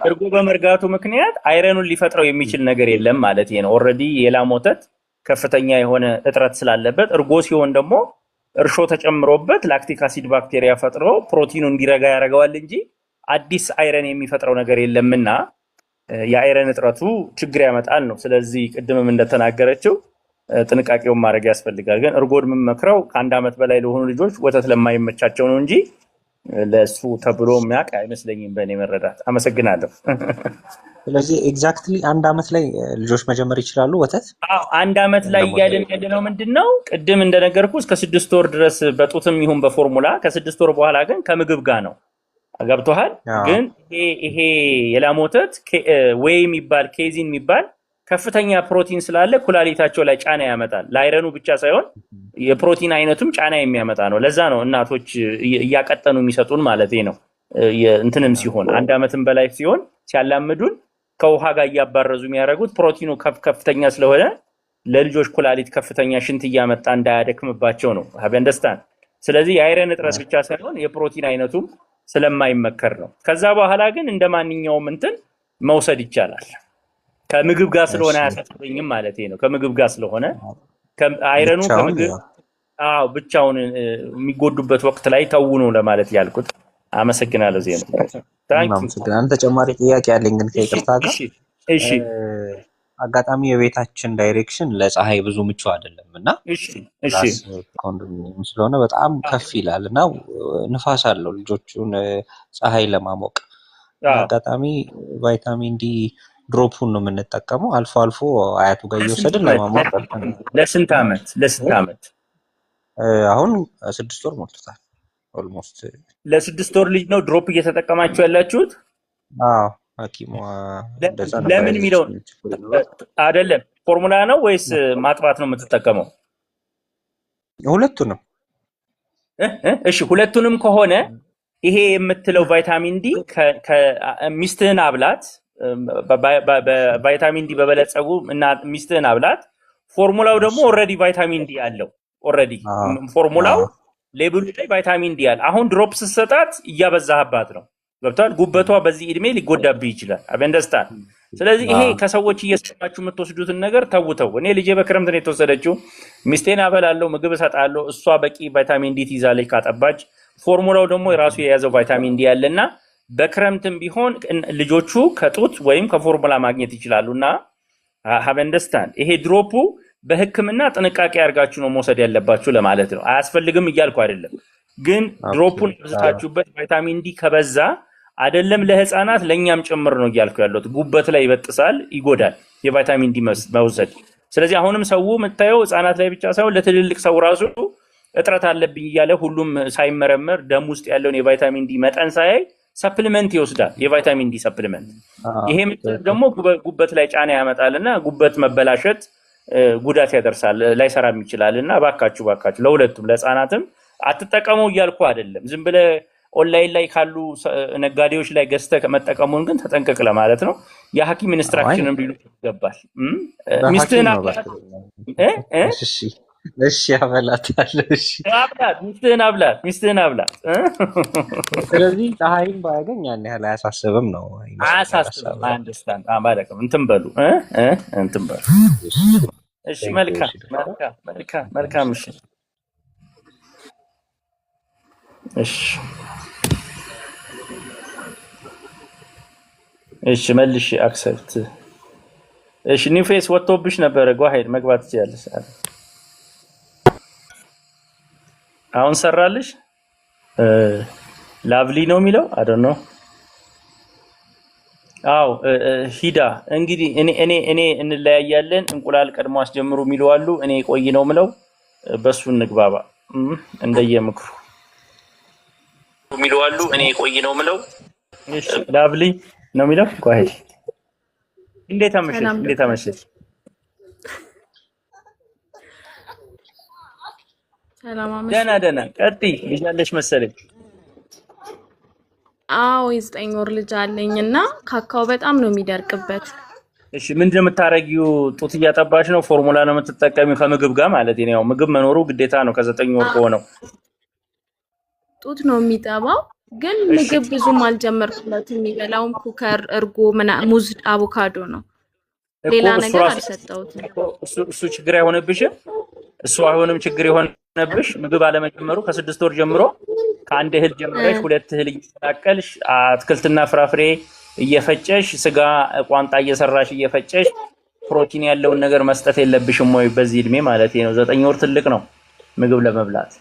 እርጎ በመርጋቱ ምክንያት አይረኑን ሊፈጥረው የሚችል ነገር የለም ማለት ነው። ኦልሬዲ የላም ወተት ከፍተኛ የሆነ እጥረት ስላለበት እርጎ ሲሆን ደግሞ እርሾ ተጨምሮበት ላክቲክ አሲድ ባክቴሪያ ፈጥሮ ፕሮቲኑ እንዲረጋ ያደርገዋል እንጂ አዲስ አይረን የሚፈጥረው ነገር የለምና የአይረን እጥረቱ ችግር ያመጣል ነው። ስለዚህ ቅድምም እንደተናገረችው ጥንቃቄውን ማድረግ ያስፈልጋል። ግን እርጎን የምመክረው ከ1 ዓመት በላይ ለሆኑ ልጆች ወተት ለማይመቻቸው ነው እንጂ ለሱ ተብሎ የሚያውቅ አይመስለኝም በእኔ መረዳት። አመሰግናለሁ። ስለዚህ ኤግዛክትሊ 1 ዓመት ላይ ልጆች መጀመር ይችላሉ ወተት? አዎ 1 ዓመት ላይ እያልን ያለነው ምንድነው ቅድም እንደነገርኩ እስከ 6 ወር ድረስ በጡትም ይሁን በፎርሙላ ከ6 ወር በኋላ ግን ከምግብ ጋር ነው። ገብቶሃል? ግን ይሄ የላም ወተት ዌይ የሚባል ኬዚን የሚባል ከፍተኛ ፕሮቲን ስላለ ኩላሊታቸው ላይ ጫና ያመጣል። ለአይረኑ ብቻ ሳይሆን የፕሮቲን አይነቱም ጫና የሚያመጣ ነው። ለዛ ነው እናቶች እያቀጠኑ የሚሰጡን ማለት ነው። እንትንም ሲሆን 1 ዓመትም በላይ ሲሆን ሲያላምዱን ከውሃ ጋር እያባረዙ የሚያደርጉት ፕሮቲኑ ከፍተኛ ስለሆነ ለልጆች ኩላሊት ከፍተኛ ሽንት እያመጣ እንዳያደክምባቸው ነው። ሀብ አንደርስታንድ። ስለዚህ የአይረን እጥረት ብቻ ሳይሆን የፕሮቲን አይነቱም ስለማይመከር ነው። ከዛ በኋላ ግን እንደማንኛውም እንትን መውሰድ ይቻላል። ከምግብ ጋር ስለሆነ አያሳስበኝም ማለት ነው። ከምግብ ጋር ስለሆነ አይረኑ ከምግብ ብቻውን የሚጎዱበት ወቅት ላይ ተውኑ ለማለት ያልኩት። አመሰግናለሁ። ዜና አመሰግናለሁ። ተጨማሪ ጥያቄ ያለኝ ግን ከይቅርታ ጋር እሺ፣ አጋጣሚ የቤታችን ዳይሬክሽን ለፀሐይ ብዙ ምቹ አይደለም እና ኮንዶሚኒየም ስለሆነ በጣም ከፍ ይላል እና ንፋስ አለው ልጆቹን ፀሐይ ለማሞቅ። አጋጣሚ ቫይታሚን ዲ ድሮፑን ነው የምንጠቀመው። አልፎ አልፎ አያቱ ጋር እየወሰድን ለማሞቅ። ለስንት ዓመት? አሁን 6 ወር ሞልቶታል። ኦልሞስት ለ6 ወር ልጅ ነው ድሮፕ እየተጠቀማችሁ ያላችሁት? ሐኪሟ ለምን የሚለው አይደለም። ፎርሙላ ነው ወይስ ማጥባት ነው የምትጠቀመው? ሁለቱንም። እሺ ሁለቱንም ከሆነ ይሄ የምትለው ቫይታሚን ዲ ሚስትህን አብላት፣ በቫይታሚን ዲ በበለጸጉ እና ሚስትህን አብላት። ፎርሙላው ደግሞ ኦልሬዲ ቫይታሚን ዲ አለው። ኦልሬዲ ፎርሙላው ሌብሉ ላይ ቫይታሚን ዲ አለ። አሁን ድሮፕ ስትሰጣት እያበዛህባት ነው። ገብቷል? ጉበቷ በዚህ እድሜ ሊጎዳብህ ይችላል። አበንደስታን። ስለዚህ ይሄ ከሰዎች እየሰማችሁ የምትወስዱትን ነገር ተውተው። እኔ ልጄ በክረምት ነው የተወሰደችው። ሚስቴን አበላለሁ፣ ምግብ እሰጣለሁ። እሷ በቂ ቫይታሚን ዲ ትይዛለች ካጠባች። ፎርሙላው ደግሞ የራሱ የያዘው ቫይታሚን ዲ ያለና በክረምትም ቢሆን ልጆቹ ከጡት ወይም ከፎርሙላ ማግኘት ይችላሉና አበንደስታን። ይሄ ድሮፑ በሕክምና ጥንቃቄ አድርጋችሁ ነው መውሰድ ያለባችሁ ለማለት ነው። አያስፈልግም እያልኩ አይደለም፣ ግን ድሮፑን ብዝታችሁበት ቫይታሚን ዲ ከበዛ አይደለም ለህፃናት ለኛም ጭምር ነው እያልኩ ያለሁት። ጉበት ላይ ይበጥሳል፣ ይጎዳል የቫይታሚን ዲ መውሰድ። ስለዚህ አሁንም ሰው የምታየው ህፃናት ላይ ብቻ ሳይሆን ለትልልቅ ሰው ራሱ እጥረት አለብኝ እያለ ሁሉም ሳይመረመር ደም ውስጥ ያለውን የቫይታሚን ዲ መጠን ሳያይ ሰፕሊመንት ይወስዳል፣ የቫይታሚን ዲ ሰፕሊመንት። ይሄ ደግሞ ጉበት ላይ ጫና ያመጣልና ጉበት መበላሸት ጉዳት ያደርሳል፣ ላይሰራም ይችላልና እባካችሁ ለሁለቱም ለህፃናትም አትጠቀሙ እያልኩ አይደለም። ዝም ብለህ ኦንላይን ላይ ካሉ ነጋዴዎች ላይ ገዝተህ መጠቀሙን ግን ተጠንቀቅ ለማለት ነው። የሐኪም ኢንስትራክሽንም ሊሉ ይገባል። ሚስትህን አብላት። እሺ አበላታለሁ። እሺ አብላት፣ ሚስትህን አብላት። ስለዚህ ፀሐይም ባያገኝ ያን ያህል አያሳስብም ነው። አያሳስብም። አንደርስታንድ አማለከም እንትን በሉ። እሺ መልካም። እሺ መልሽ አክሰፕት። እሺ ኒው ፌስ ወጥቶብሽ ነበረ። ጓሄድ መግባት ትችያለሽ። አሁን ሰራልሽ። ላቭሊ ነው የሚለው አዶንት ኖ። አው ሂዳ እንግዲህ እኔ እንለያያለን። እንቁላል ቀድሞ አስጀምሩ የሚሉ አሉ። እኔ ቆይ ነው ምለው። በሱ እንግባባ እንደየምክሩ የሚሉ አሉ። እኔ ቆይ ነው ምለው። እሺ ላቭሊ ነው የሚለው። ቆይ እንዴት አመሸሽ? ሰላም አመሸሽ። ደህና ቀጥይ። ልጅ አለሽ መሰለኝ። አዎ የ9 ወር ልጅ አለኝ እና ካካው በጣም ነው የሚደርቅበት። እሺ ምንድን ነው የምታረጊው? ጡት እያጠባሽ ነው? ፎርሙላ ነው የምትጠቀሚው? ከምግብ ጋር ማለት ነው። ያው ምግብ መኖሩ ግዴታ ነው ከ9 ወር ከሆነው። ጡት ነው የሚጠባው፣ ግን ምግብ ብዙም አልጀመርኩለትም። የሚበላውም ኩከር፣ እርጎ፣ ሙዝ፣ አቮካዶ ነው። ሌላ ነገር አልሰጠሁትም። እሱ ችግር አይሆንብሽም? እሱ አይሆንም ችግር የሆነብሽ ምግብ አለመጀመሩ ከ6 ወር ጀምሮ ከአንድ እህል ጀምረሽ 2 እህል እየተቀላቀልሽ አትክልትና ፍራፍሬ እየፈጨሽ ስጋ ቋንጣ እየሰራሽ እየፈጨሽ ፕሮቲን ያለውን ነገር መስጠት የለብሽም ወይ በዚህ እድሜ ማለት ነው። 9 ወር ትልቅ ነው ምግብ ለመብላት።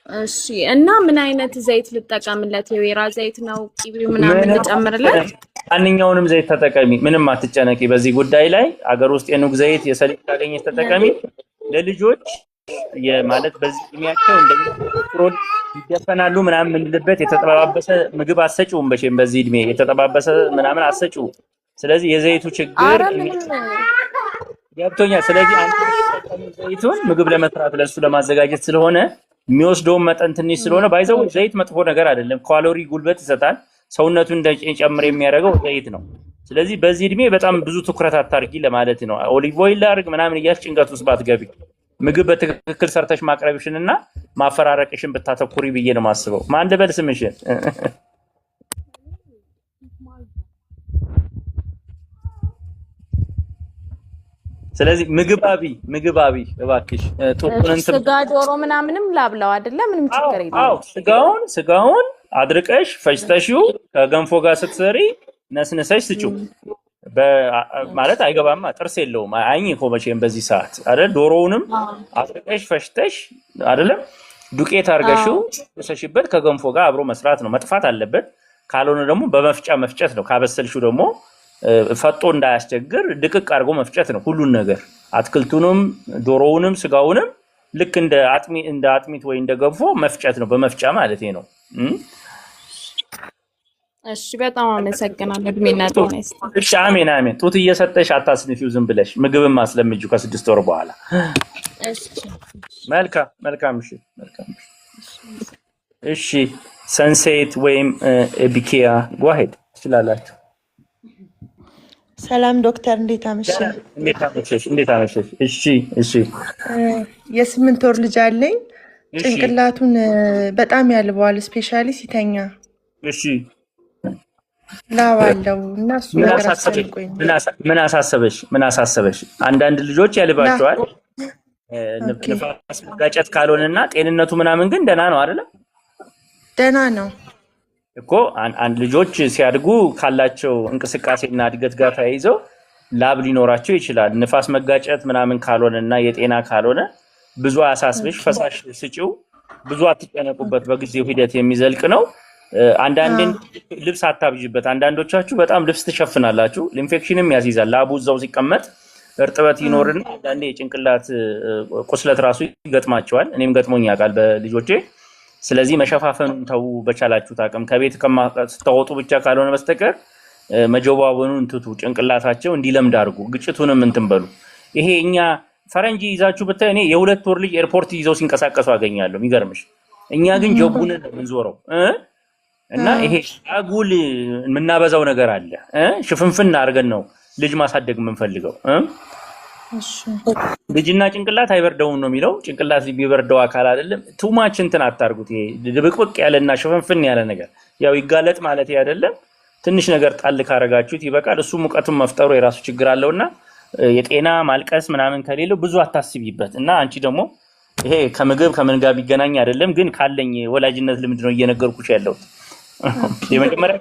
እሺ እና ምን አይነት ዘይት ልጠቀምለት? የወይራ ዘይት ነው ቂቤ ምናምን ልጨምርለት? ማንኛውንም ዘይት ተጠቀሚ፣ ምንም አትጨነቂ በዚህ ጉዳይ ላይ። አገር ውስጥ የኑግ ዘይት የሰሊጥ ካገኘሽ ተጠቀሚ። ለልጆች ማለት በዚህ እድሜያቸው እንደሚሮል ይደፈናሉ ምናምን ምንልበት የተጠባበሰ ምግብ አሰጪውም በሽም በዚህ እድሜ የተጠባበሰ ምናምን አሰጪው። ስለዚህ የዘይቱ ችግር ገብቶኛል። ስለዚህ አንተ ዘይቱን ምግብ ለመስራት ለሱ ለማዘጋጀት ስለሆነ የሚወስደውን መጠን ትንሽ ስለሆነ ባይዘው ዘይት መጥፎ ነገር አይደለም። ካሎሪ ጉልበት ይሰጣል። ሰውነቱን እንደጨምር የሚያደርገው ዘይት ነው። ስለዚህ በዚህ እድሜ በጣም ብዙ ትኩረት አታርጊ ለማለት ነው። ኦሊቭ ኦይል ላድርግ ምናምን እያልሽ ጭንቀት ውስጥ ባትገቢ ምግብ በትክክል ሰርተሽ ማቅረብሽንና ማፈራረቅሽን ብታተኩሪ ብዬ ነው የማስበው። ማን ልበል ስምሽን? ስለዚህ ምግባቢ እባክሽ ስጋ ዶሮ ምናምንም ላብላው አይደለ? ምንም ችግር የለም። አዎ ስጋውን አድርቀሽ ፈጭተሽው ከገንፎ ጋር ስትሰሪ ነስነሰሽ ስጪው። ማለት አይገባማ፣ ጥርስ የለውም አይኝ እኮ መቼም በዚህ ሰዓት አይደል? ዶሮውንም አድርቀሽ ፈጭተሽ አይደለም ዱቄት አድርገሽው ተሰሽበት ከገንፎ ጋር አብሮ መስራት ነው። መጥፋት አለበት። ካልሆነ ደግሞ በመፍጫ መፍጨት ነው። ካበሰልሽው ደግሞ ፈጦ እንዳያስቸግር ድቅቅ አድርጎ መፍጨት ነው። ሁሉን ነገር አትክልቱንም ዶሮውንም ስጋውንም ልክ እንደ አጥሚት ወይ እንደ ገንፎ መፍጨት ነው። በመፍጫ ማለት ነው። እሺ በጣም አመሰግናለሁ። እድሜና ጤና ይስጥልኝ። እሺ አሜን አሜን። ጡት እየሰጠሽ አታስንፊው ዝም ብለሽ ምግብም አስለምጂው ከ6 ወር በኋላ። እሺ መልካም። እሺ ሰንሴት ወይም ቢኪያ ጓሄድ ትችላላችሁ። ሰላም ዶክተር፣ እንዴት አመሸሽ? እንዴት አመሸሽ? እሺ የ8 ወር ልጅ አለኝ። ጭንቅላቱን በጣም ያልበዋል፣ ስፔሻሊ ሲተኛ። እሺ ላብ አለው እና እሱ ነገር አስጨንቆኝ። ምን አሳሰበሽ? አንዳንድ ልጆች ያልባቸዋል። ንፋስ መጋጨት ካልሆነና ጤንነቱ ምናምን ግን ደህና ነው አይደለ? ደህና ነው እኮ አንድ ልጆች ሲያድጉ ካላቸው እንቅስቃሴና እድገት ጋር ተያይዘው ላብ ሊኖራቸው ይችላል። ንፋስ መጋጨት ምናምን ካልሆነና የጤና ካልሆነ ብዙ አሳስበሽ፣ ፈሳሽ ስጪው፣ ብዙ አትጨነቁበት። በጊዜው ሂደት የሚዘልቅ ነው። አንዳንዴ ልብስ አታብዥበት። አንዳንዶቻችሁ በጣም ልብስ ትሸፍናላችሁ፣ ኢንፌክሽንም ያስይዛል። ላቡ እዛው ሲቀመጥ እርጥበት ይኖርና አንዳንዴ የጭንቅላት ቁስለት ራሱ ይገጥማቸዋል። እኔም ገጥሞኝ ያውቃል በልጆቼ። ስለዚህ መሸፋፈኑን ተው በቻላችሁት አቅም። ከቤት ስታወጡ ብቻ ካልሆነ በስተቀር መጀባበኑን ትቱ፣ ጭንቅላታቸው እንዲለምድ አድርጉ። ግጭቱንም እንትን በሉ። ይሄ እኛ ፈረንጅ ይዛችሁ ብታይ እኔ የ2 ወር ልጅ ኤርፖርት ይዘው ሲንቀሳቀሱ አገኛለሁ። የሚገርምሽ እኛ ግን ጀቡን የምንዞረው እና ይሄ አጉል የምናበዛው ነገር አለ። ሽፍንፍን አድርገን ነው ልጅ ማሳደግ የምንፈልገው። ልጅና ጭንቅላት አይበርደውም ነው የሚለው። ጭንቅላት ቢበርደው አካል አይደለም። ቱማች እንትን አታርጉት። ይሄ ድብቅብቅ ያለና ሽፍንፍን ያለ ነገር ያው ይጋለጥ ማለት አይደለም። ትንሽ ነገር ጣል ካረጋችሁት ይበቃል። እሱ ሙቀቱን መፍጠሩ የራሱ ችግር አለውና የጤና ማልቀስ ምናምን ከሌለው ብዙ አታስቢበት። እና አንቺ ደግሞ ይሄ ከምግብ ከምን ጋር ቢገናኝ አይደለም፣ ግን ካለኝ ወላጅነት ልምድ ነው እየነገርኩሽ ያለው። የመጀመሪያ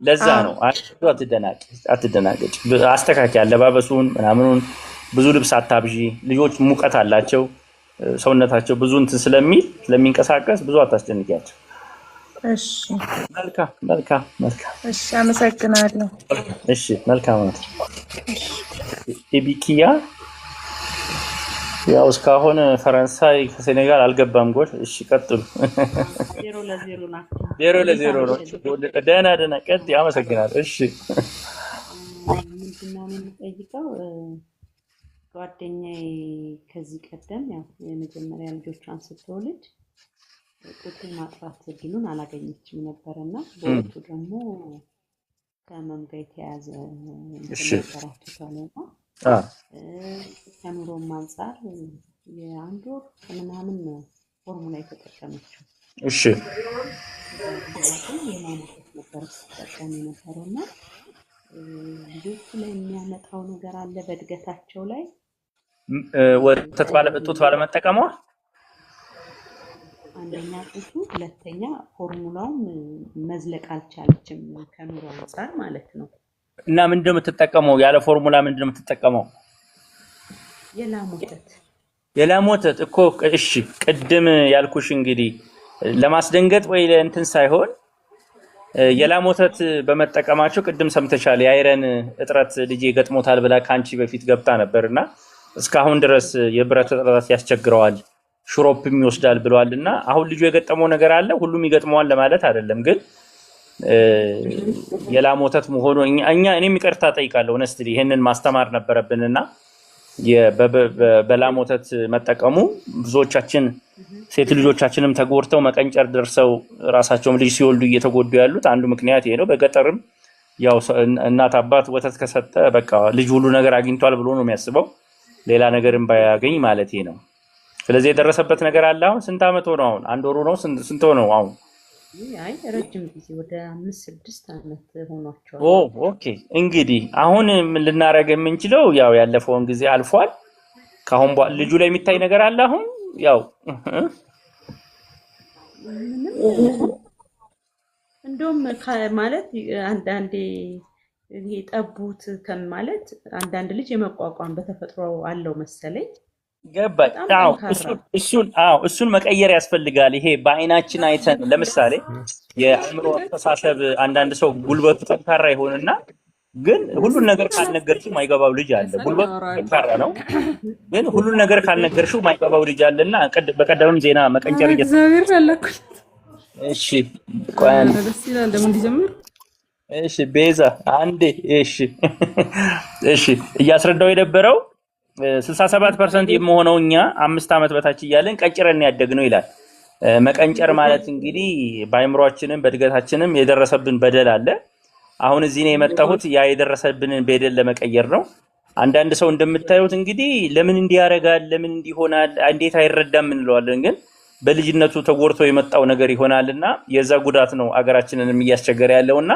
ለዛ ነው። አትደናገጭ። አስተካክል አለባበሱን ምናምኑን። ብዙ ልብስ አታብዢ። ልጆች ሙቀት አላቸው፣ ሰውነታቸው ብዙ እንትን ስለሚንቀሳቀስ ብዙ አታስጨንቂያቸው። እሺ መልካም። እሺ አመሰግናለሁ። እሺ መልካም ነው። ኢቢኪያ ያው እስካሁን ፈረንሳይ ከሴኔጋል አልገባም ጎል። እሺ ቀጥሉ። 0-0 ነው። ደህና ቀጥ አመሰግናለሁ። እሺ ምንድነው የምጠይቀው? ጓደኛዬ ከዚህ ቀደም ያው የመጀመሪያ ልጆቿን ስትወልድ ጡት ማጥባት እድሉን አላገኘችም ነበርና በወቅቱ ደግሞ ከህመም ጋር የተያዘ ነበራቸው ታለና ከኑሮም አንፃር የአንድ ወር ምናምን ፎርሙላ የተጠቀመችው። እሺ ነበር ተጠቀሚ ነበርና ልጆቹ ላይ የሚያመጣው ነገር አለ በእድገታቸው ላይ ወተት ጡት ባለመጠቀሟ አንደኛ ጡቱ፣ ሁለተኛ ፎርሙላውም መዝለቅ አልቻለችም ከኑሮ አንፃር ማለት ነው። እና ምንድነው የምትጠቀመው? ያለ ፎርሙላ ምንድነው የምትጠቀመው? የላም ወተት እኮ። እሺ ቅድም ያልኩሽ እንግዲህ ለማስደንገጥ ወይ ለእንትን ሳይሆን የላም ወተት በመጠቀማቸው ቅድም ሰምተሻል። የአይረን እጥረት ልጄ ገጥሞታል ብላ ካንቺ በፊት ገብታ ነበርና እስካሁን ድረስ የብረት እጥረት ያስቸግረዋል ሽሮፕም ይወስዳል ብለዋልና አሁን ልጁ የገጠመው ነገር አለ። ሁሉም ይገጥመዋል ለማለት አይደለም፣ ግን የላም ወተት መሆኑ እኔም ይቅርታ ጠይቃለሁ። ሆነስትሊ ይሄንን ማስተማር ነበረብንና በላም ወተት መጠቀሙ ብዙዎቻችን ሴት ልጆቻችንም ተጎድተው መቀንጨር ደርሰው ራሳቸውም ልጅ ሲወልዱ እየተጎዱ ያሉት አንዱ ምክንያት ይሄ ነው። በገጠርም ያው እናት አባት ወተት ከሰጠ በቃ ልጅ ሁሉ ነገር አግኝቷል ብሎ ነው የሚያስበው፣ ሌላ ነገርም ባያገኝ ማለት ነው። ስለዚህ የደረሰበት ነገር አለ። አሁን ስንት አመት ሆነው? አሁን አንድ ወሩ ነው? ስንት ሆነው አሁን? አይ ረጅም ጊዜ ወደ 5-6 አመት ሆኗቸዋል። ኦኬ እንግዲህ አሁን ምን ልናረግ የምንችለው ያው ያለፈውን ጊዜ አልፏል። ካሁን በኋላ ልጁ ላይ የሚታይ ነገር አለ። አሁን ያው እንደውም ማለት አንዳንዴ ይሄ ጠቡት ከማለት አንዳንድ ልጅ የመቋቋም በተፈጥሮ አለው መሰለኝ። ገባኝ። እሱን መቀየር ያስፈልጋል። ይሄ በአይናችን አይተን ለምሳሌ የአእምሮ አስተሳሰብ አንዳንድ ሰው ጉልበቱ ጠንካራ ይሆንና ግን ሁሉን ነገር ካልነገርሽው ማይገባው ልጅ አለ። ጉልበቱ ጠንካራ ነው ግን ሁሉን ነገር ካልነገርሽው ማይገባው ልጅ አለና በቀደምም ዜና መቀንጨር እግዚአብሔር አለኩኝ። እሺ ቆይ ደስ ይላል ደግሞ እንዲጀምር። እሺ ቤዛ አንዴ እሺ እያስረዳው የነበረው 67% የሚሆነው እኛ 5 አመት በታች እያለን ቀንጭረን ያደግነው ይላል። መቀንጨር ማለት እንግዲህ በአይምሮአችንም በእድገታችንም የደረሰብን በደል አለ። አሁን እዚህ ነው የመጣሁት ያ የደረሰብንን በደል ለመቀየር ነው። አንዳንድ ሰው እንደምታዩት እንግዲህ ለምን እንዲያረጋል ለምን እንዲሆናል እንዴት አይረዳም እንለዋለን፣ ግን በልጅነቱ ተጎርቶ የመጣው ነገር ይሆናልና የዛ ጉዳት ነው አገራችንንም እያስቸገረ ያለውና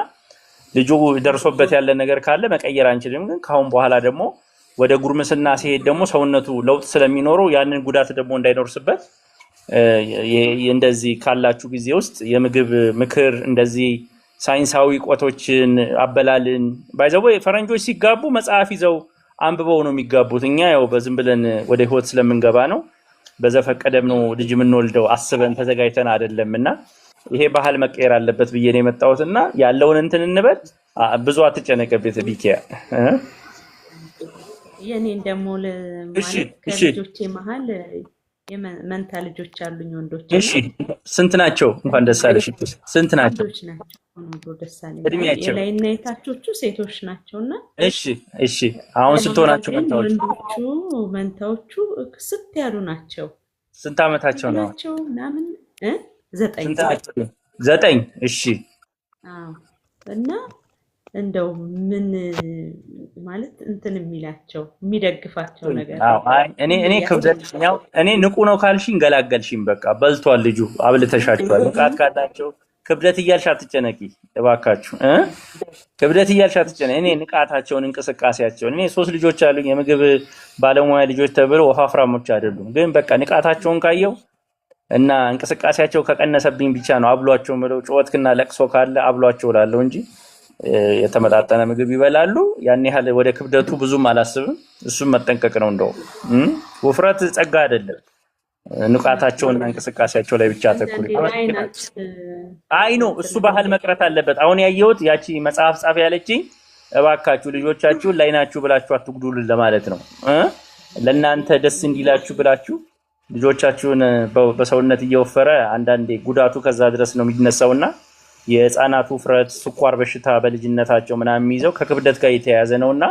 ልጁ ደርሶበት ያለ ነገር ካለ መቀየር አንችልም። ግን ካሁን በኋላ ደግሞ ወደ ጉርምስና ሲሄድ ደግሞ ሰውነቱ ለውጥ ስለሚኖረው ያንን ጉዳት ደግሞ እንዳይኖርስበት እንደዚህ ካላችሁ ጊዜ ውስጥ የምግብ ምክር እንደዚህ ሳይንሳዊ ቆቶችን አበላልን ባይዘው ፈረንጆች ሲጋቡ መጽሐፍ ይዘው አንብበው ነው የሚጋቡት። እኛ ያው በዝም ብለን ወደ ህይወት ስለምንገባ ነው በዘፈቀደም ነው ልጅ የምንወልደው አስበን ተዘጋጅተን አይደለምና ይሄ ባህል መቀየር አለበት ብዬ ነው የመጣሁትና ያለውን እንትን እንበል። ብዙ አትጨነቀበት ቢኪያ የኔን ደግሞ ማለት ከልጆቼ መሃል መንታ ልጆች አሉኝ ወንዶች። እሺ ስንት ናቸው? እንኳን ደስ አለሽ። ስንት ናቸው? ደስ አለኝ። እድሜያቸው የላይና የታቾቹ ሴቶች ናቸውና እሺ አሁን ስንት ሆናቸው መንታዎቹ? መንታዎቹ ስት ያሉ ናቸው። ስንት አመታቸው ነው? ናቸው ምናምን 9 እሺ አዎ። እና እንደው ምን ማለት እንትን የሚላቸው የሚደግፋቸው ነገር እኔ ክብደትኛው እኔ ንቁ ነው ካልሽኝ ገላገልሽኝ። በቃ በልቷል ልጁ አብልተሻቸዋል። ንቃት ካላቸው ክብደት እያልሽ አትጨነቂ እባካችሁ ክብደት እያልሽ አትጨነቂ። እኔ ንቃታቸውን እንቅስቃሴያቸውን እኔ 3 ልጆች አሉኝ የምግብ ባለሙያ ልጆች ተብለው ወፋፍራሞች አይደሉም፣ ግን በቃ ንቃታቸውን ካየው እና እንቅስቃሴያቸው ከቀነሰብኝ ብቻ ነው አብሏቸው ምለው። ጩኸትና ለቅሶ ካለ አብሏቸው ላለው እንጂ የተመጣጠነ ምግብ ይበላሉ። ያን ያህል ወደ ክብደቱ ብዙም አላስብም። እሱም መጠንቀቅ ነው። እንደው ውፍረት ጸጋ አይደለም፣ ንቃታቸውና እንቅስቃሴያቸው ላይ ብቻ ተኩሪ። አይ ነው እሱ ባህል መቅረት አለበት። አሁን ያየሁት ያቺ መጽሐፍ ጻፍ ያለችኝ እባካችሁ ልጆቻችሁን ላይናችሁ ብላችሁ አትጉዱልን ለማለት ነው። ለእናንተ ደስ እንዲላችሁ ብላችሁ ልጆቻችሁን በሰውነት እየወፈረ አንዳንዴ ጉዳቱ ከዛ ድረስ ነው የሚነሳውና የህፃናት ውፍረት ስኳር በሽታ በልጅነታቸው ምናምን የሚይዘው ከክብደት ጋር የተያያዘ ነውና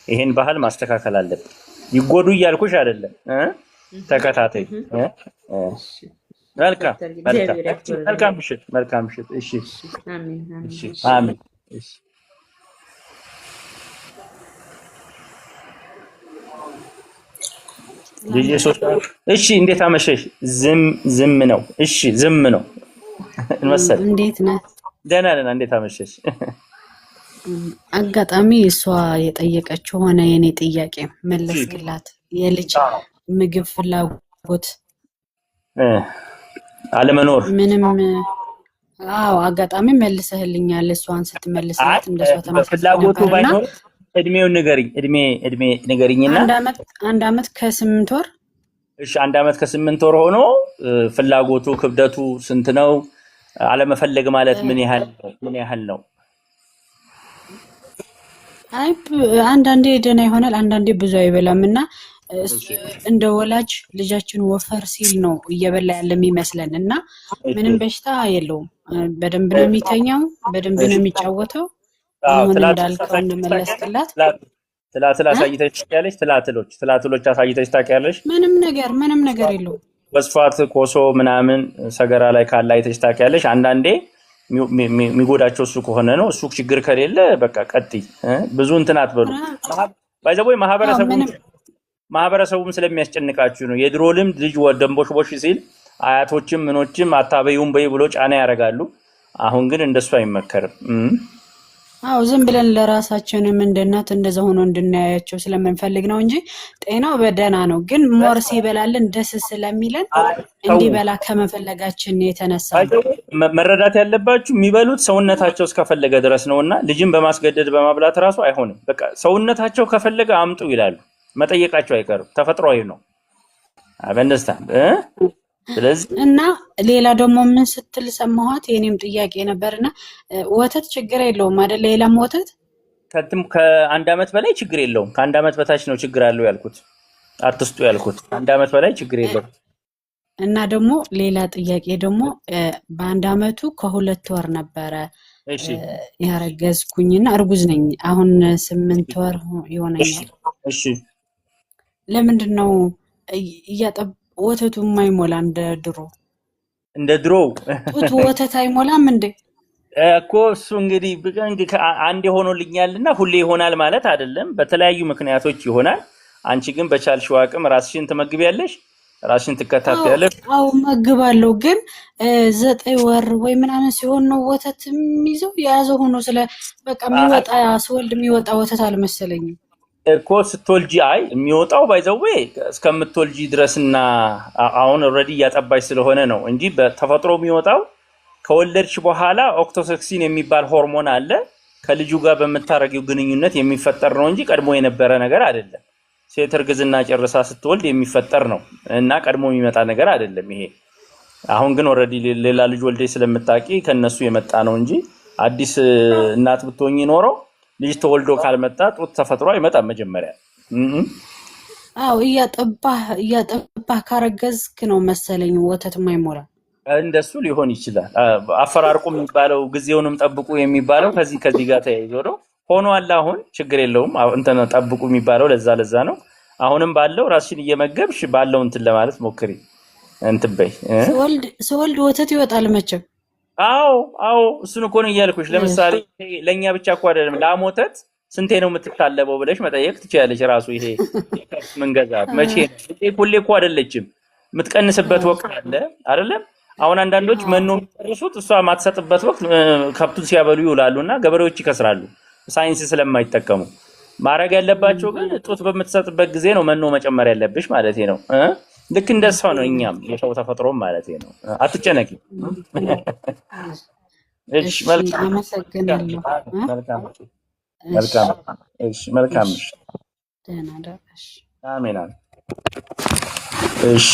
ይሄን ባህል ማስተካከል አለብን። ይጎዱ እያልኩሽ አይደለም። ተከታታይ መልካም ምሽት። እሺ አሜን። እሺ እንዴት አመሸሽ? ዝም ነው። እሺ ዝም ነው እንመሰል። እንዴት ነህ? ደህና ነን። እንዴት አመሸሽ? አጋጣሚ እሷ የጠየቀችው ሆነ የኔ ጥያቄ መለስክላት። የልጅ ምግብ ፍላጎት አለመኖር ምንም አዎ አጋጣሚ መልሰህልኛል። እሷን ስትመልስላት እንደሷ ተመስሎ ፍላጎቱ ባይኖር እድሜውን ንገሪኝ። እድሜ ንገሪኝና አንድ አመት ከ8 ወር። እሺ 1 አመት ከ8 ወር ሆኖ ፍላጎቱ ክብደቱ ስንት ነው? አለመፈለግ ማለት ምን ያህል ነው? አይ አንዳንዴ ደህና ይሆናል፣ አንዳንዴ ብዙ አይበላምና እንደ ወላጅ ልጃችን ወፈር ሲል ነው እየበላ ያለ የሚመስለን እና ምንም በሽታ የለውም። በደንብ ነው የሚተኛው፣ በደንብ ነው የሚጫወተው። አሁን እንዳልከው እንመለስላት ትላትል አሳይተሽ ታውቂያለሽ? ትላትሎች አሳይተሽ ታውቂያለሽ? ምንም ነገር የለውም። በስፋት ኮሶ ምናምን ሰገራ ላይ ካለ አይተሽ ታውቂያለሽ? አንዳንዴ የሚጎዳቸው እሱ ከሆነ ነው። እሱ ችግር ከሌለ በቃ ቀጥይ። ብዙ እንትን አትበሉ። ባይዘቦይ ማህበረሰቡም ስለሚያስጨንቃችሁ ነው። የድሮ ልምድ ልጅ ደንቦሽ ሲል አያቶችም ምኖችም አታበዩም በይ ብሎ ጫና ያደርጋሉ። አሁን ግን እንደሱ አይመከርም። አዎ ዝም ብለን ለራሳችንም እንደናት እንደዛ ሆኖ እንድናያቸው ስለምንፈልግ ነው እንጂ ጤናው በደህና ነው። ግን ሞር ሲበላልን ደስ ስለሚለን እንዲበላ ከመፈለጋችን የተነሳ መረዳት ያለባችሁ የሚበሉት ሰውነታቸው እስከፈለገ ድረስ ነውና ልጅን በማስገደድ በማብላት ራሱ አይሆንም። በቃ ሰውነታቸው ከፈለገ አምጡ ይላሉ። መጠየቃቸው አይቀርም። ተፈጥሯዊ ነው። አበንደስታን ስለዚህ እና ሌላ ደግሞ ምን ስትል ሰማኋት? የኔም ጥያቄ ነበርና ወተት ችግር የለውም አይደል? ሌላም ወተት ከ1 አመት በላይ ችግር የለውም። ከ1 አመት በታች ነው ችግር አለው ያልኩት፣ አትስጡ ያልኩት። 1 አመት በላይ ችግር የለውም። እና ደግሞ ሌላ ጥያቄ ደግሞ በ1 አመቱ ከ2 ወር ነበረ ያረገዝኩኝና እርጉዝ ነኝ። አሁን 8 ወር ይሆነኛል። እሺ ለምንድን ነው ወተቱ የማይሞላ? እንደ ድሮ ጡት ወተት አይሞላም እንዴ? እኮ እሱ እንግዲህ አንድ ሆኖልኛልና ሁሌ ይሆናል ማለት አይደለም። በተለያዩ ምክንያቶች ይሆናል። አንቺ ግን በቻልሽው አቅም ራስሽን ትመግቢያለሽ፣ ራስሽን ትከታተያለሽ። አዎ መግባለሁ። ግን 9 ወር ወይ ምናምን ሲሆን ነው ወተት የሚይዘው። የያዘው ሆኖ በቃ ስወልድ የሚወጣ ወተት አልመሰለኝም እኮ። ስትወልጂ የሚወጣው ባይዘዌ እስከምትወልጂ ድረስና አሁን ኦልሬዲ እያጠባሽ ስለሆነ ነው እንጂ በተፈጥሮ የሚወጣው ከወለድሽ በኋላ ኦክቶቶክሲን የሚባል ሆርሞን አለ። ከልጁ ጋር በምታረጊው ግንኙነት የሚፈጠር ነው እንጂ ቀድሞ የነበረ ነገር አይደለም። ሴት እርግዝና ጨርሳ ስትወልድ የሚፈጠር ነው እና ቀድሞ የሚመጣ ነገር አይደለም ይሄ። አሁን ግን ኦልሬዲ ሌላ ልጅ ወልደሽ ስለምታቂ ከነሱ የመጣ ነው እንጂ አዲስ እናት ብትሆኚ ኖረው ልጅ ተወልዶ ካልመጣ ጡት ተፈጥሮ አይመጣም መጀመሪያ። አዎ እያጠባህ ካረገዝክ ነው መሰለኝ ወተት የማይሞላ። እንደሱ ሊሆን ይችላል። አፈራርቁ የሚባለው ጊዜውንም ጠብቁ የሚባለው ከዚህ ጋር ተያይዞ ነው። ሆኗል። አሁን ችግር የለውም። እንትን ጠብቁ የሚባለው ለዛ ነው። አሁንም ባለው ራስሽን እየመገብሽ ባለው እንትን ለማለት ሞክሪ። እንትን በይ። ስወልድ ወተት ይወጣል መቼም። አዎ እሱን እኮ ነው እያልኩሽ። ለምሳሌ ለኛ ብቻ እኮ አይደለም ላም ወተት ስንቴ ነው የምትታለበው ብለሽ መጠየቅ ትችያለሽ። ራሱ ይሄ መንገዛት መቼ ሁሌ እኮ አይደለችም። የምትቀንስበት ወቅት አለ አይደለም? አሁን አንዳንዶች መኖ የሚጨርሱት እሷ ማትሰጥበት ወቅት ከብቱን ሲያበሉ ይውላሉና ገበሬዎች ይከስራሉ፣ ሳይንስ ስለማይጠቀሙ። ማድረግ ያለባቸው ግን ጡት በምትሰጥበት ጊዜ ነው መኖ መጨመር ያለብሽ ማለት ነው። ልክ እንደሷ ነው እኛም የሰው ተፈጥሮም ማለት ነው። አትጨነቂ። እሺ መልካም አመሰግናለሁ። መልካም። ደህና ደረሽ። አሜን። እሺ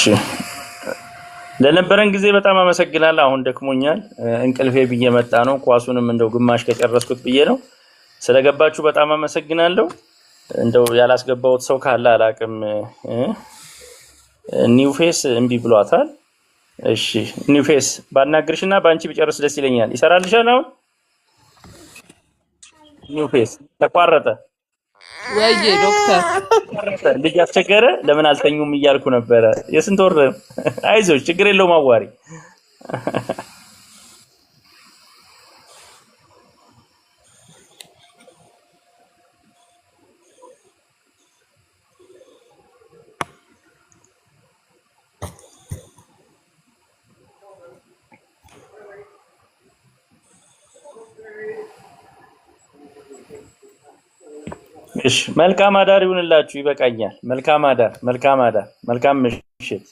ለነበረን ጊዜ በጣም አመሰግናለሁ። አሁን ደክሞኛል፣ እንቅልፌ ብዬ መጣ ነው። ኳሱንም እንደው ግማሽ ከጨረስኩት ብዬ ነው። ስለገባችሁ በጣም አመሰግናለሁ። እንደው ያላስገባሁት ሰው ካለ አላቅም። ኒው ፌስ እምቢ ብሏታል። እሺ ኒው ፌስ ባናግርሽና ባንቺ ቢጨርስ ደስ ይለኛል። ይሰራልሻል? አሁን ኒው ፌስ ተቋረጠ ወይ ዶክተር? ልጅ አስቸገረ። ለምን አልተኙም እያልኩ ነበረ። የስንት ወር? አይዞሽ ችግር የለውም አዋሪ። እሺ መልካም አዳር ይሁንላችሁ። ይበቃኛል። መልካም አዳር፣ መልካም ምሽት።